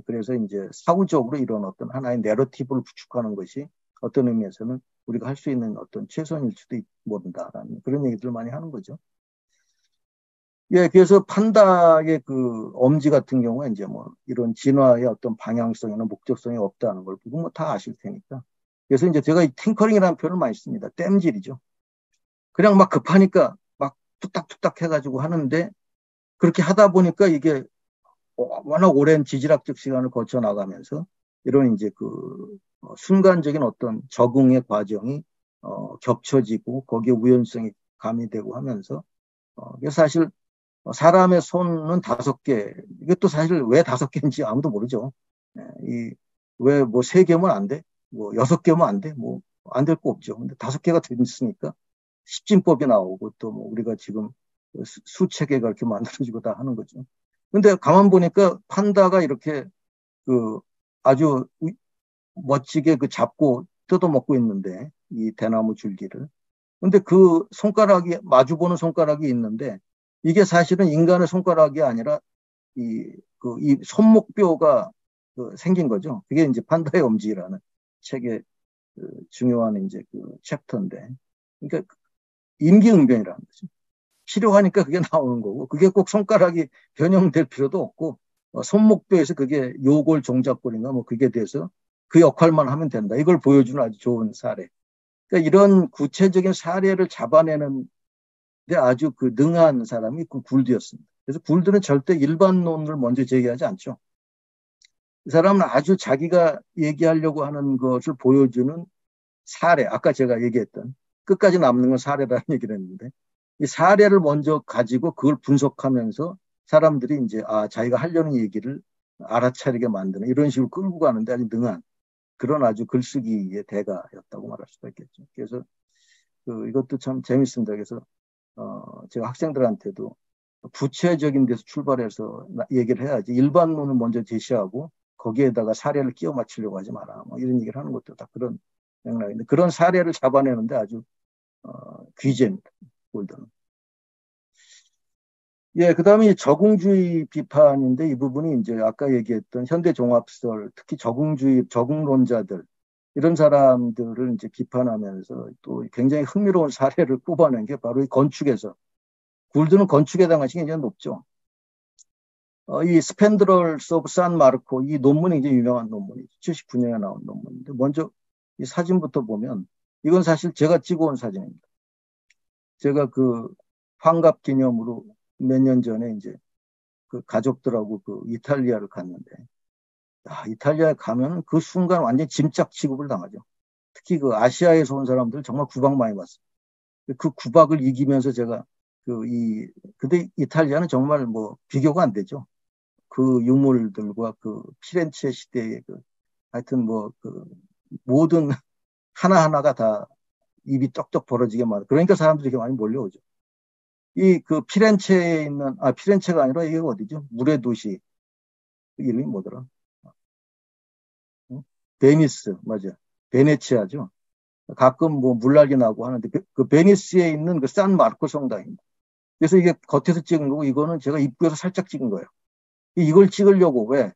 그래서 이제 사후적으로 이런 어떤 하나의 내러티브를 구축하는 것이 어떤 의미에서는 우리가 할 수 있는 어떤 최선일 수도 모른다라는 그런 얘기들을 많이 하는 거죠. 예, 그래서 판다의 그 엄지 같은 경우에 이제 뭐 이런 진화의 어떤 방향성이나 목적성이 없다는 걸 보고 뭐 다 아실 테니까. 그래서 이제 제가 이 팅커링이라는 표현을 많이 씁니다. 땜질이죠. 그냥 막 급하니까 막 뚝딱뚝딱 해가지고 하는데 그렇게 하다 보니까 이게 워낙 오랜 지질학적 시간을 거쳐 나가면서 이런 이제 순간적인 어떤 적응의 과정이 겹쳐지고 거기에 우연성이 가미되고 하면서 사실 사람의 손은 5개. 이것도 사실 왜 5개인지 아무도 모르죠. 왜 뭐 3개면 안 돼? 뭐 6개면 안 돼? 뭐 안 될 거 없죠. 근데 5개가 됐으니까 십진법이 나오고 또 뭐 우리가 지금 수체계가 이렇게 만들어지고 다 하는 거죠. 근데 가만 보니까 판다가 이렇게 아주 멋지게 잡고 뜯어먹고 있는데 이 대나무 줄기를. 근데 그 손가락이 마주보는 손가락이 있는데 이게 사실은 인간의 손가락이 아니라 이 손목뼈가 생긴 거죠. 그게 이제 판다의 엄지라는 책의 중요한 이제 챕터인데, 그러니까 임기응변이라는 거죠. 필요하니까 그게 나오는 거고, 그게 꼭 손가락이 변형될 필요도 없고, 손목뼈에서 그게 요골 종잡골인가 뭐 그게 돼서 그 역할만 하면 된다. 이걸 보여주는 아주 좋은 사례. 그러니까 이런 구체적인 사례를 잡아내는 데 아주 능한 사람이 굴드였습니다. 그래서 굴드는 절대 일반론을 먼저 제기하지 않죠. 이 사람은 아주 자기가 얘기하려고 하는 것을 보여주는 사례, 아까 제가 얘기했던 끝까지 남는 건 사례라는 얘기를 했는데 이 사례를 먼저 가지고 그걸 분석하면서 사람들이 이제 자기가 하려는 얘기를 알아차리게 만드는 이런 식으로 끌고 가는데 아주 능한 그런 아주 글쓰기의 대가였다고 말할 수가 있겠죠. 그래서 이것도 참 재밌습니다. 그래서 제가 학생들한테도 구체적인 데서 출발해서 얘기를 해야지 일반론을 먼저 제시하고 거기에다가 사례를 끼워 맞추려고 하지 마라. 뭐 이런 얘기를 하는 것도 다 그런 맥락인데 그런 사례를 잡아내는데 아주 귀재입니다. 골드는. 예, 그다음에 적응주의 비판인데 이 부분이 이제 아까 얘기했던 현대종합설, 특히 적응론자들 이런 사람들을 이제 비판하면서 또 굉장히 흥미로운 사례를 꼽아낸 게 바로 이 건축에서 굴드는 건축에 대한 것이 굉장히 높죠. 이 스펜드럴스 오브 산 마르코 이 논문이 굉장히 유명한 논문이죠. 79년에 나온 논문인데 먼저 이 사진부터 보면 이건 사실 제가 찍어온 사진입니다. 제가 환갑 기념으로 몇 년 전에 이제 가족들하고 이탈리아를 갔는데 이탈리아에 가면 그 순간 완전 짐짝 취급을 당하죠. 특히 아시아에서 온 사람들 정말 구박 많이 받습니다. 그 구박을 이기면서 제가 근데 이탈리아는 정말 뭐 비교가 안 되죠. 그 유물들과 피렌체 시대의 하여튼 뭐 모든 하나하나가 다 입이 떡떡 벌어지게 만들. 그러니까 사람들이 이렇게 많이 몰려오죠. 피렌체에 있는 피렌체가 아니라 이게 어디죠? 물의 도시 이름이 뭐더라? 베니스 맞아. 베네치아죠. 가끔 뭐 물난리 나고 하는데 그 베니스에 있는 그 산 마르코 성당입니다. 그래서 이게 겉에서 찍은 거고 이거는 제가 입구에서 살짝 찍은 거예요. 이걸 찍으려고 왜?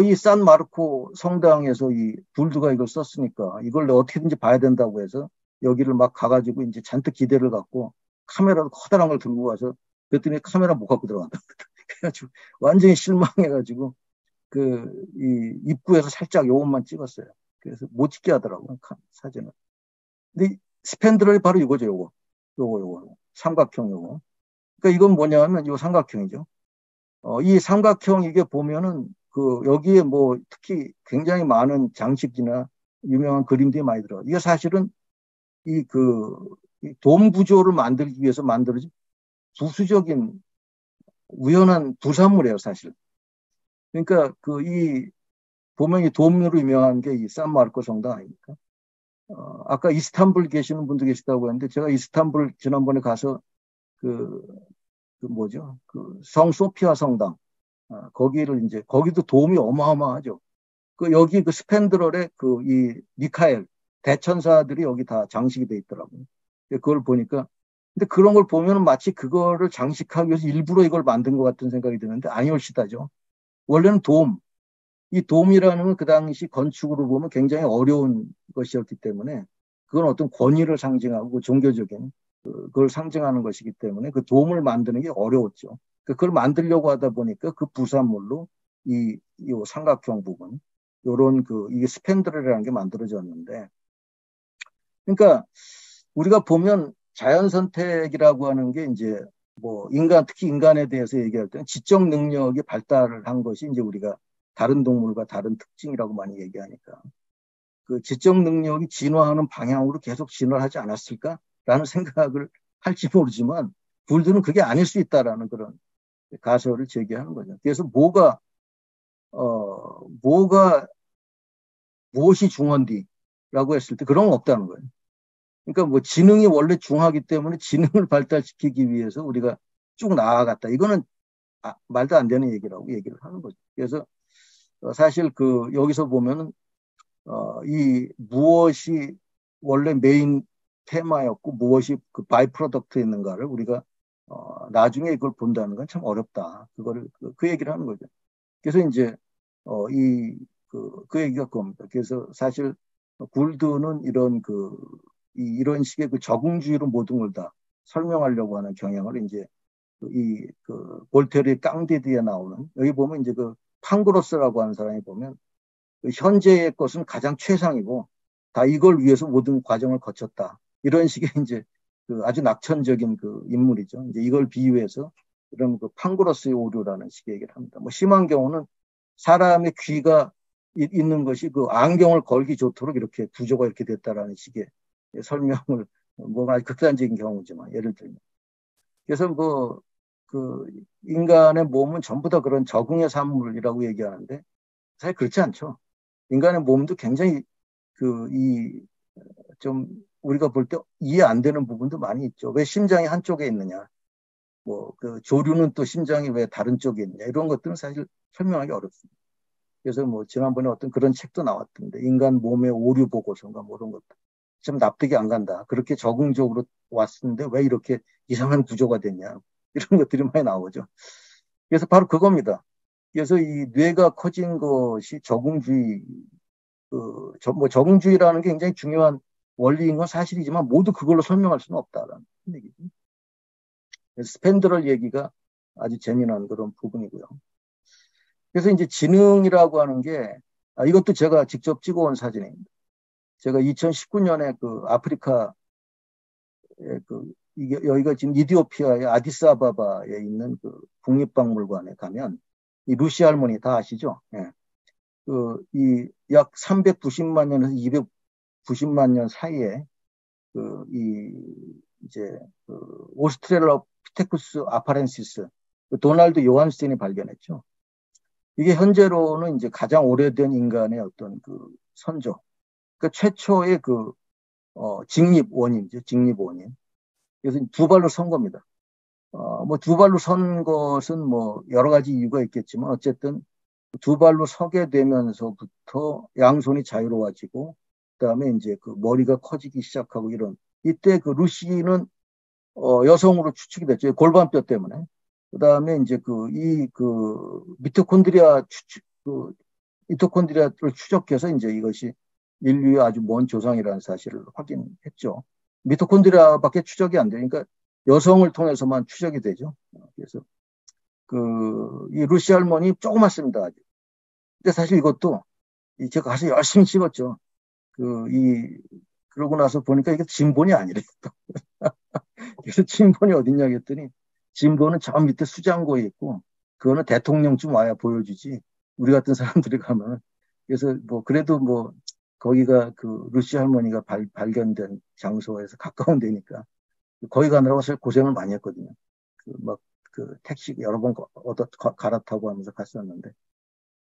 이 산 마르코 성당에서 이 불드가 이걸 썼으니까 이걸 어떻게든지 봐야 된다고 해서 여기를 막 가가지고 이제 잔뜩 기대를 갖고 카메라도 커다란 걸 들고 가서 그랬더니 카메라 못 갖고 들어간다. 그래가지고 완전히 실망해가지고 이 입구에서 살짝 요것만 찍었어요. 그래서 못 찍게 하더라고요. 사진을. 근데 스팬드럴이 바로 이거죠, 요거. 삼각형 요거. 그러니까 이건 뭐냐면 요 삼각형이죠. 이 삼각형 이게 보면은 여기에 뭐 특히 굉장히 많은 장식이나 유명한 그림들이 많이 들어요. 이게 사실은 이돔 구조를 만들기 위해서 만들어진 부수적인 우연한 부산물이에요, 사실. 그러니까 보면 이 돔으로 유명한 게 이 산마르코 성당 아닙니까? 아까 이스탄불 계시는 분도 계시다고 했는데 제가 이스탄불 지난번에 가서 뭐죠? 성 소피아 성당. 거기도 돔이 어마어마하죠. 여기 스펜드럴에 이 미카엘 대천사들이 여기 다 장식이 돼 있더라고요. 그걸 보니까 근데 그런 걸 보면 마치 그거를 장식하기 위해서 일부러 이걸 만든 것 같은 생각이 드는데 아니올시다죠. 원래는 이 돔이라는 건 그 당시 건축으로 보면 굉장히 어려운 것이었기 때문에 그건 어떤 권위를 상징하고 종교적인 그걸 상징하는 것이기 때문에 그 돔을 만드는 게 어려웠죠. 그걸 만들려고 하다 보니까 그 부산물로 이 삼각형 부분, 요런 이게 스팬드럴이라는 게 만들어졌는데, 그러니까 우리가 보면 자연 선택이라고 하는 게 이제 뭐 특히 인간에 대해서 얘기할 때는 지적 능력이 발달을 한 것이 이제 우리가 다른 동물과 다른 특징이라고 많이 얘기하니까 그 지적 능력이 진화하는 방향으로 계속 진화를 하지 않았을까라는 생각을 할지 모르지만 불들은 그게 아닐 수 있다라는 그런 가설을 제기하는 거죠. 그래서 무엇이 중헌디라고 했을 때 그런 건 없다는 거예요. 그러니까 뭐 지능이 원래 중하기 때문에 지능을 발달시키기 위해서 우리가 쭉 나아갔다. 이거는 말도 안 되는 얘기라고 얘기를 하는 거죠. 그래서 사실 여기서 보면은 이 무엇이 원래 메인 테마였고 무엇이 바이 프로덕트였는가를 우리가 나중에 이걸 본다는 건 참 어렵다. 그거를 그 얘기를 하는 거죠. 그래서 이제 그 얘기가 그겁니다. 그래서 사실 굴드는 이런 식의 적응주의로 모든 걸 다 설명하려고 하는 경향을 이제 볼테르의 깡디드에 나오는 여기 보면 이제 팡그로스라고 하는 사람이 보면 현재의 것은 가장 최상이고 다 이걸 위해서 모든 과정을 거쳤다. 이런 식의 이제 아주 낙천적인 인물이죠. 이제 이걸 비유해서 이런 팡그로스의 오류라는 식의 얘기를 합니다. 뭐 심한 경우는 사람의 귀가 있는 것이 안경을 걸기 좋도록 이렇게 구조가 이렇게 됐다라는 식의 설명을 아주 극단적인 경우지만 예를 들면 그래서 인간의 몸은 전부 다 그런 적응의 산물이라고 얘기하는데 사실 그렇지 않죠. 인간의 몸도 굉장히 좀 우리가 볼 때 이해 안 되는 부분도 많이 있죠. 왜 심장이 한쪽에 있느냐? 조류는 또 심장이 왜 다른 쪽에 있느냐? 이런 것들은 사실 설명하기 어렵습니다. 그래서 지난번에 어떤 그런 책도 나왔던데 인간 몸의 오류 보고서인가 이런 것도 좀 납득이 안 간다. 그렇게 적응적으로 왔는데 왜 이렇게 이상한 구조가 됐냐? 이런 것들이 많이 나오죠. 그래서 바로 그겁니다. 그래서 이 뇌가 커진 것이 적응주의, 적응주의라는 게 굉장히 중요한 원리인 건 사실이지만 모두 그걸로 설명할 수는 없다라는 얘기죠. 그래서 스펜드럴 얘기가 아주 재미난 그런 부분이고요. 그래서 이제 지능이라고 하는 게, 이것도 제가 직접 찍어온 사진입니다. 제가 2019년에 아프리카, 여기가 지금 이디오피아의 아디스아바바에 있는 국립박물관에 가면, 이 루시 할머니 다 아시죠? 예. 이 약 390만 년에서 290만 년 사이에, 오스트랄로피테쿠스 아파렌시스, 도널드 요한스틴이 발견했죠. 이게 현재로는 이제 가장 오래된 인간의 어떤 선조. 최초의 직립 원인이죠. 직립 원인. 그래서 두 발로 선 겁니다. 두 발로 선 것은 여러 가지 이유가 있겠지만 어쨌든 두 발로 서게 되면서부터 양손이 자유로워지고 그다음에 이제 그 머리가 커지기 시작하고 이런 이때 그 루시는 여성으로 추측이 됐죠. 골반뼈 때문에. 그다음에 이제 미토콘드리아 미토콘드리아를 추적해서 이제 이것이 인류의 아주 먼 조상이라는 사실을 확인했죠. 미토콘드리아밖에 추적이 안 돼요. 그러니까 여성을 통해서만 추적이 되죠. 그래서 이 루시 할머니 조그맣습니다. 아직. 근데 사실 이것도 제가 가서 열심히 찍었죠. 그러고 나서 보니까 이게 진본이 아니래요. 그래서 진본이 어딨냐 했더니 진본은 저 밑에 수장고에 있고 그거는 대통령쯤 와야 보여주지 우리 같은 사람들이 가면 그래서 뭐 그래도 뭐 거기가 그 루시 할머니가 발견된 장소에서 가까운 데니까 거기 가느라고 사실 고생을 많이 했거든요. 택시 여러 번 갈아타고 하면서 갔었는데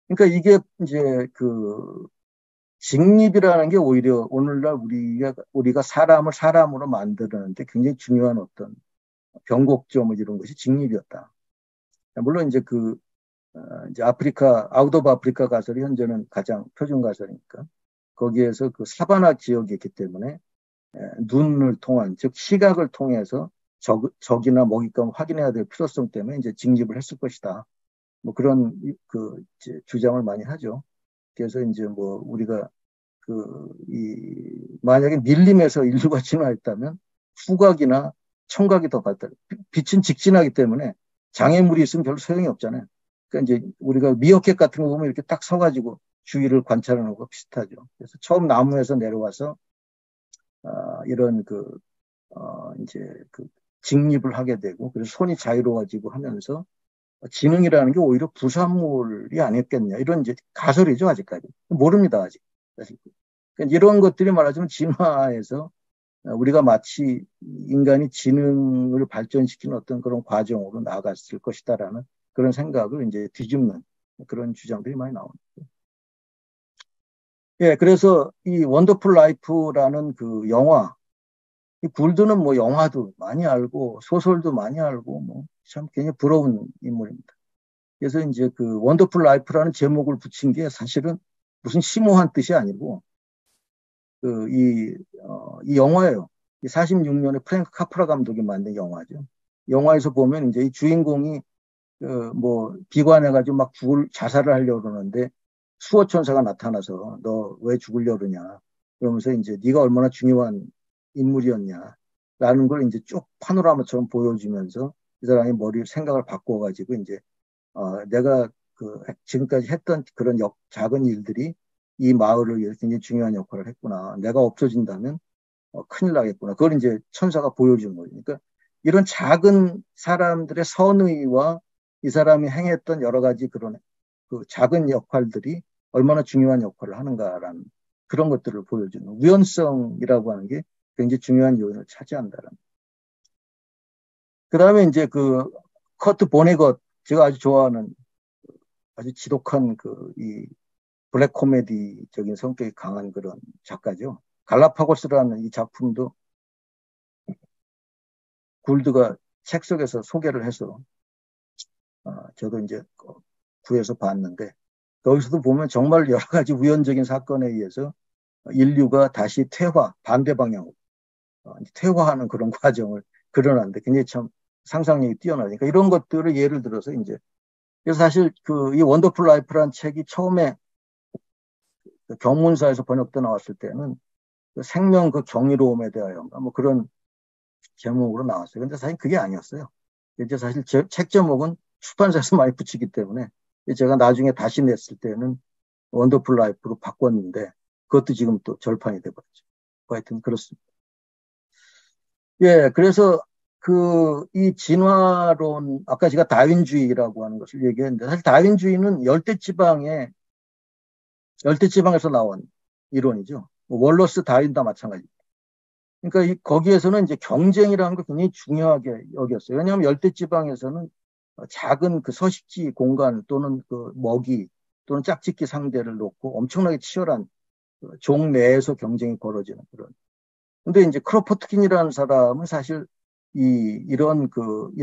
그러니까 이게 이제 직립이라는 게 오히려 오늘날 우리가 사람을 사람으로 만드는데 굉장히 중요한 어떤 변곡점 이런 것이 직립이었다. 물론 이제 이제 아웃 오브 아프리카 가설이 현재는 가장 표준 가설이니까 거기에서 그 사바나 지역이 있기 때문에 눈을 통한 즉 시각을 통해서 적이나 먹잇감을 확인해야 될 필요성 때문에 이제 직립을 했을 것이다. 뭐 그런 이제 주장을 많이 하죠. 그래서 이제 뭐 우리가 만약에 밀림에서 인류가 진화했다면 후각이나 청각이 더 발달. 빛은 직진하기 때문에 장애물이 있으면 별로 소용이 없잖아요. 그러니까 이제 우리가 미어캣 같은 거 보면 이렇게 딱 서가지고 주위를 관찰하는 것과 비슷하죠. 그래서 처음 나무에서 내려와서 이런 이제 직립을 하게 되고 그래서 손이 자유로워지고 하면서 지능이라는 게 오히려 부산물이 아니었겠냐 이런 이제 가설이죠. 아직까지 모릅니다. 아직. 그러니까 이런 것들이 말하자면 진화에서 우리가 마치 인간이 지능을 발전시키는 어떤 그런 과정으로 나아갔을 것이다라는 그런 생각을 이제 뒤집는 그런 주장들이 많이 나옵니다. 예, 그래서 이 원더풀 라이프라는 그 영화, 이 굴드는 뭐 영화도 많이 알고 소설도 많이 알고 뭐 참 굉장히 부러운 인물입니다. 그래서 이제 원더풀 라이프라는 제목을 붙인 게 사실은 무슨 심오한 뜻이 아니고 이 영화예요. 46년에 프랭크 카프라 감독이 만든 영화죠. 영화에서 보면 이제 이 주인공이 뭐 비관해가지고 막 자살을 하려고 그러는데 수호천사가 나타나서 너 왜 죽으려고 그러냐. 그러면서 이제 네가 얼마나 중요한 인물이었냐. 라는 걸 이제 쭉 파노라마처럼 보여주면서 이 사람이 생각을 바꿔가지고 이제 내가 지금까지 했던 그런 작은 일들이 이 마을을 위해서 굉장히 중요한 역할을 했구나. 내가 없어진다면 큰일 나겠구나. 그걸 이제 천사가 보여주는 거예요. 그러니까 이런 작은 사람들의 선의와 이 사람이 행했던 여러 가지 그런 작은 역할들이 얼마나 중요한 역할을 하는가라는 그런 것들을 보여주는 우연성이라고 하는 게 굉장히 중요한 요인을 차지한다는. 그 다음에 이제 커트 보네것 제가 아주 좋아하는 아주 지독한 이 블랙 코미디적인 성격이 강한 그런 작가죠. 갈라파고스라는 이 작품도 굴드가 책 속에서 소개를 해서 저도 이제 구해서 봤는데 거기서도 보면 정말 여러 가지 우연적인 사건에 의해서 인류가 다시 반대 방향으로 퇴화하는 그런 과정을 그려놨는데 굉장히 참 상상력이 뛰어나니까 이런 것들을 예를 들어서 이제 그래서 사실 이 원더풀 라이프라는 책이 처음에 경문사에서 번역돼 나왔을 때는 생명 경이로움에 대하여인가 뭐 그런 제목으로 나왔어요. 근데 사실 그게 아니었어요. 이제 사실 책 제목은 출판사에서 많이 붙이기 때문에 제가 나중에 다시 냈을 때는 원더풀 라이프로 바꿨는데 그것도 지금 또 절판이 돼버렸죠. 하여튼 그렇습니다. 예, 그래서 이 진화론, 아까 제가 다윈주의라고 하는 것을 얘기했는데, 사실 다윈주의는 열대지방에서 나온 이론이죠. 월러스 다윈 다 마찬가지입니다. 그러니까 거기에서는 이제 경쟁이라는 걸 굉장히 중요하게 여겼어요. 왜냐하면 열대지방에서는 작은 서식지 공간 또는 먹이 또는 짝짓기 상대를 놓고 엄청나게 치열한 종 내에서 경쟁이 벌어지는 그런. 근데 이제 크로포트킨이라는 사람은 사실 이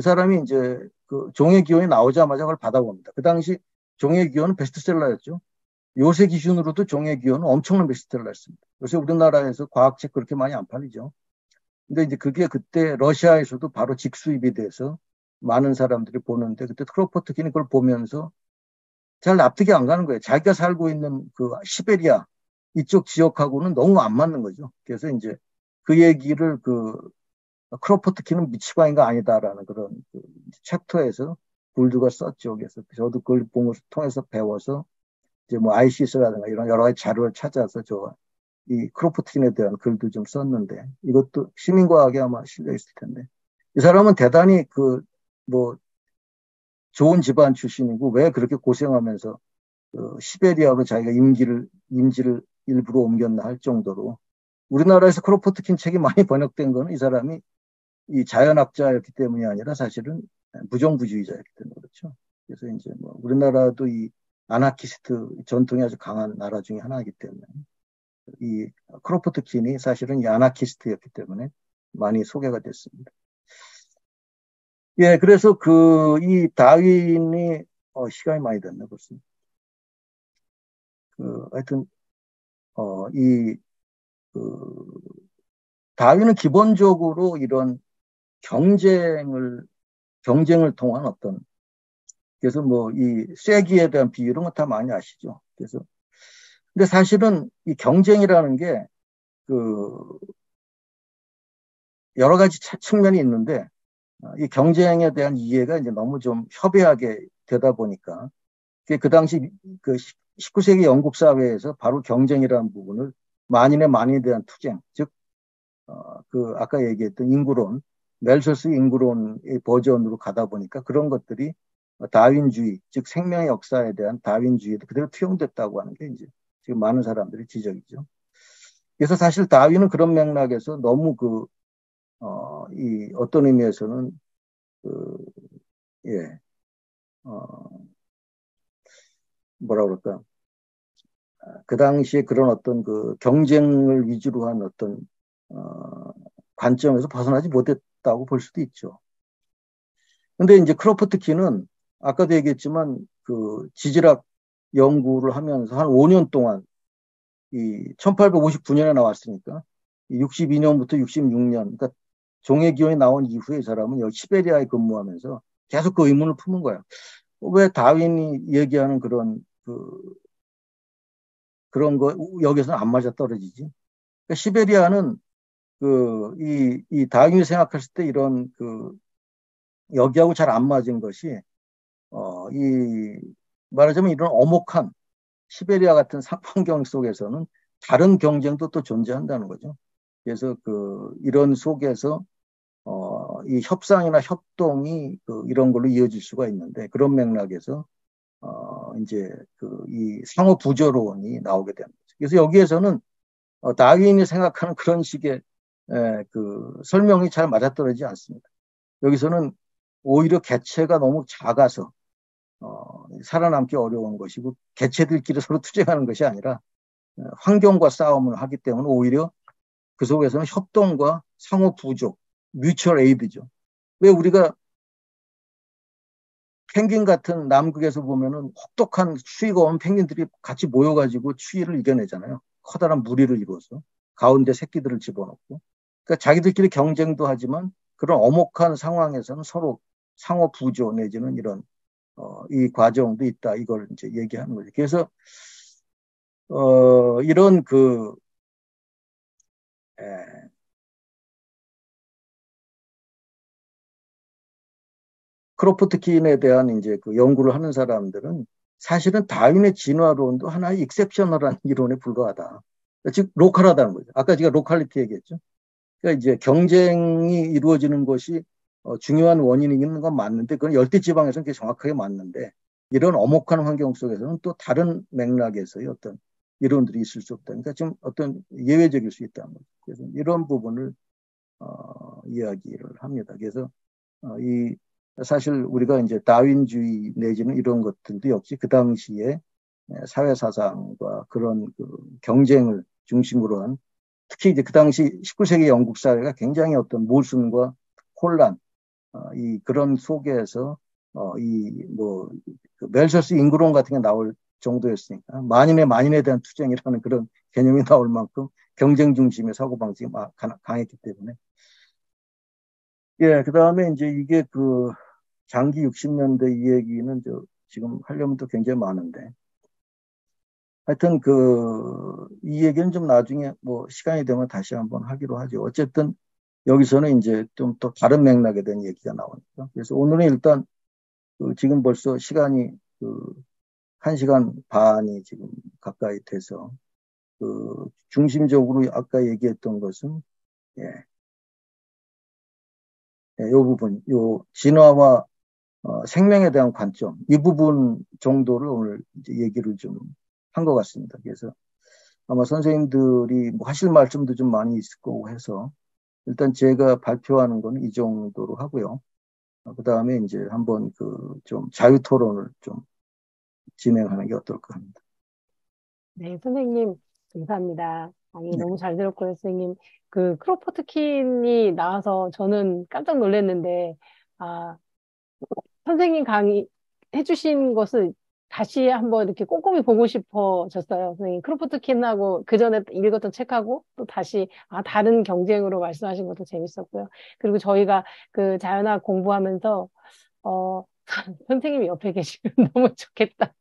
사람이 이제 종의 기원이 나오자마자 그걸 받아봅니다. 그 당시 종의 기원은 베스트셀러였죠. 요새 기준으로도 종의 기원은 엄청난 베스트셀러를 했습니다. 요새 우리나라에서 과학책 그렇게 많이 안 팔리죠. 근데 이제 그게 그때 러시아에서도 바로 직수입이 돼서 많은 사람들이 보는데 그때 크로포트킨이 그걸 보면서 잘 납득이 안 가는 거예요. 자기가 살고 있는 그 시베리아 이쪽 지역하고는 너무 안 맞는 거죠. 그래서 이제 그 얘기를 그 크로포트킨은 미치광이가 아니다라는 그런 그 챕터에서 불두가 썼죠. 그래서 저도 그걸 통해서 배워서 이제 뭐 ICS라든가 이런 여러 가지 자료를 찾아서 이 크로포틴에 대한 글도 좀 썼는데 이것도 시민과학에 아마 실려 있을 텐데 이 사람은 대단히 그 뭐 좋은 집안 출신이고 왜 그렇게 고생하면서 그 시베리아로 자기가 임지를 일부러 옮겼나 할 정도로 우리나라에서 크로포트킨 책이 많이 번역된 거는 이 사람이 이 자연학자였기 때문이 아니라 사실은 무정부주의자였기 때문에 그렇죠. 그래서 이제 뭐 우리나라도 이 아나키스트 전통이 아주 강한 나라 중에 하나이기 때문에 이 크로포트킨이 사실은 이 아나키스트였기 때문에 많이 소개가 됐습니다. 예, 그래서 이 다윈이 시간이 많이 됐네 벌써. 하여튼 다윈은 기본적으로 이런 경쟁을 통한 그래서 뭐 이 쐐기에 대한 비유는 다 많이 아시죠. 그래서 근데 사실은 이 경쟁이라는 게 그 여러 가지 측면이 있는데 이 경쟁에 대한 이해가 이제 너무 좀 협의하게 되다 보니까 그 당시 그 19세기 영국 사회에서 바로 경쟁이라는 부분을 만인의 만인에 대한 투쟁, 즉 그 아까 얘기했던 인구론, 멜서스 인구론의 버전으로 가다 보니까 그런 것들이 다윈주의, 즉 생명의 역사에 대한 다윈주의도 그대로 투영됐다고 하는 게 이제 지금 많은 사람들이 지적이죠. 그래서 사실 다윈은 그런 맥락에서 너무 이 어떤 의미에서는 예, 뭐라 그럴까. 그 당시에 그런 어떤 그 경쟁을 위주로 한 어떤, 관점에서 벗어나지 못했다고 볼 수도 있죠. 근데 이제 크로포트킨은 아까도 얘기했지만 그 지질학 연구를 하면서 한 5년 동안 이 1859년에 나왔으니까 62년부터 66년, 그러니까 종의 기원이 나온 이후에 이 사람은 여기 시베리아에 근무하면서 계속 그 의문을 푸는 거야. 왜 다윈이 얘기하는 그런 거 여기서는 안 맞아 떨어지지? 그러니까 시베리아는 이 다윈이 생각했을 때 이런 여기하고 잘 안 맞은 것이 말하자면 이런 엄혹한 시베리아 같은 환경 속에서는 다른 경쟁도 또 존재한다는 거죠. 그래서 이런 속에서 이 협상이나 협동이 이런 걸로 이어질 수가 있는데 그런 맥락에서 이제 이 상호 부조론이 나오게 되는 거죠. 그래서 여기에서는 다윈이 생각하는 그런 식의 설명이 잘 맞아떨어지지 않습니다. 여기서는 오히려 개체가 너무 작아서 살아남기 어려운 것이고 개체들끼리 서로 투쟁하는 것이 아니라 환경과 싸움을 하기 때문에 오히려 그 속에서는 협동과 상호 부조, 뮤추얼 에이드죠. 왜 우리가 펭귄 같은 남극에서 보면은 혹독한 추위가 오면 펭귄들이 같이 모여가지고 추위를 이겨내잖아요. 커다란 무리를 이루어서 가운데 새끼들을 집어넣고. 그러니까 자기들끼리 경쟁도 하지만 그런 엄혹한 상황에서는 서로 상호 부조 내지는 이런 이 과정도 있다. 이걸 이제 얘기하는 거죠. 그래서 이런 크로포트킨에 대한 이제 연구를 하는 사람들은 사실은 다윈의 진화론도 하나의 익셉셔널한 이론에 불과하다. 즉 로컬하다는 거죠. 아까 제가 로컬리티 얘기했죠. 그러니까 이제 경쟁이 이루어지는 것이 중요한 원인이 있는 건 맞는데 그건 열대 지방에서는 그게 정확하게 맞는데 이런 엄혹한 환경 속에서는 또 다른 맥락에서의 어떤 이론들이 있을 수 없다. 그러니까 좀 어떤 예외적일 수 있다는 거죠. 그래서 이런 부분을 이야기를 합니다. 그래서 이 사실 우리가 이제 다윈주의 내지는 이런 것들도 역시 그 당시에 사회 사상과 그런 경쟁을 중심으로 한 특히 이제 그 당시 19세기 영국 사회가 굉장히 어떤 모순과 혼란 그런 속에서 멜서스 인구론 같은 게 나올 정도였으니까 만인의 만인에 대한 투쟁이라는 그런 개념이 나올 만큼 경쟁 중심의 사고방식이 강했기 때문에. 예, 그 다음에 이제 이게 그 장기 60년대 이 얘기는 지금 하려면 또 굉장히 많은데. 하여튼 이 얘기는 좀 나중에 뭐 시간이 되면 다시 한번 하기로 하죠. 어쨌든 여기서는 이제 좀 또 다른 맥락에 대한 얘기가 나오니까. 그래서 오늘은 일단 지금 벌써 시간이 1시간 반이 지금 가까이 돼서 중심적으로 아까 얘기했던 것은 예, 요 부분, 요 진화와 생명에 대한 관점, 이 부분 정도를 오늘 이제 얘기를 좀 한 것 같습니다. 그래서 아마 선생님들이 뭐 하실 말씀도 좀 많이 있을 거고 해서 일단 제가 발표하는 건 이 정도로 하고요. 그 다음에 이제 한번 좀 자유 토론을 좀 진행하는 게 어떨까 합니다.
네, 선생님, 감사합니다. 아니,
네.
너무 잘 들었고요, 선생님. 크로포트킨이 나와서 저는 깜짝 놀랐는데, 아, 선생님 강의 해주신 것을 다시 한번 이렇게 꼼꼼히 보고 싶어졌어요. 선생님, 크로포트킨하고 그 전에 읽었던 책하고 또 다시, 다른 경쟁으로 말씀하신 것도 재밌었고요. 그리고 저희가 자연학 공부하면서, 어, 선생님이 옆에 계시면 너무 좋겠다.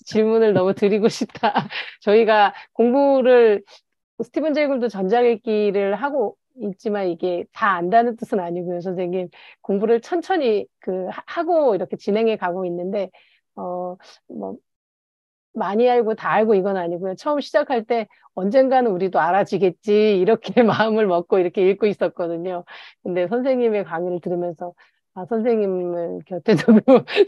질문을 너무 드리고 싶다. 저희가 공부를 스티븐 제이 골도 전자읽기를 하고 있지만 이게 다 안다는 뜻은 아니고요, 선생님. 공부를 천천히 하고 이렇게 진행해 가고 있는데 뭐 많이 알고 다 알고 이건 아니고요. 처음 시작할 때 언젠가는 우리도 알아지겠지 이렇게 마음을 먹고 이렇게 읽고 있었거든요. 근데 선생님의 강의를 들으면서 선생님을 곁에 두고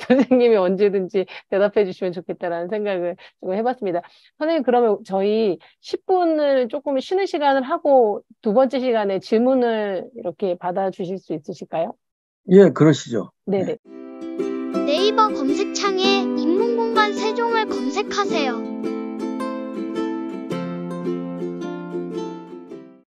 선생님이 언제든지 대답해 주시면 좋겠다라는 생각을 조금 해봤습니다. 선생님, 그러면 저희 10분을 조금 쉬는 시간을 하고 두 번째 시간에 질문을 이렇게 받아주실 수 있으실까요?
예, 그러시죠.
네네.
네이버 검색창에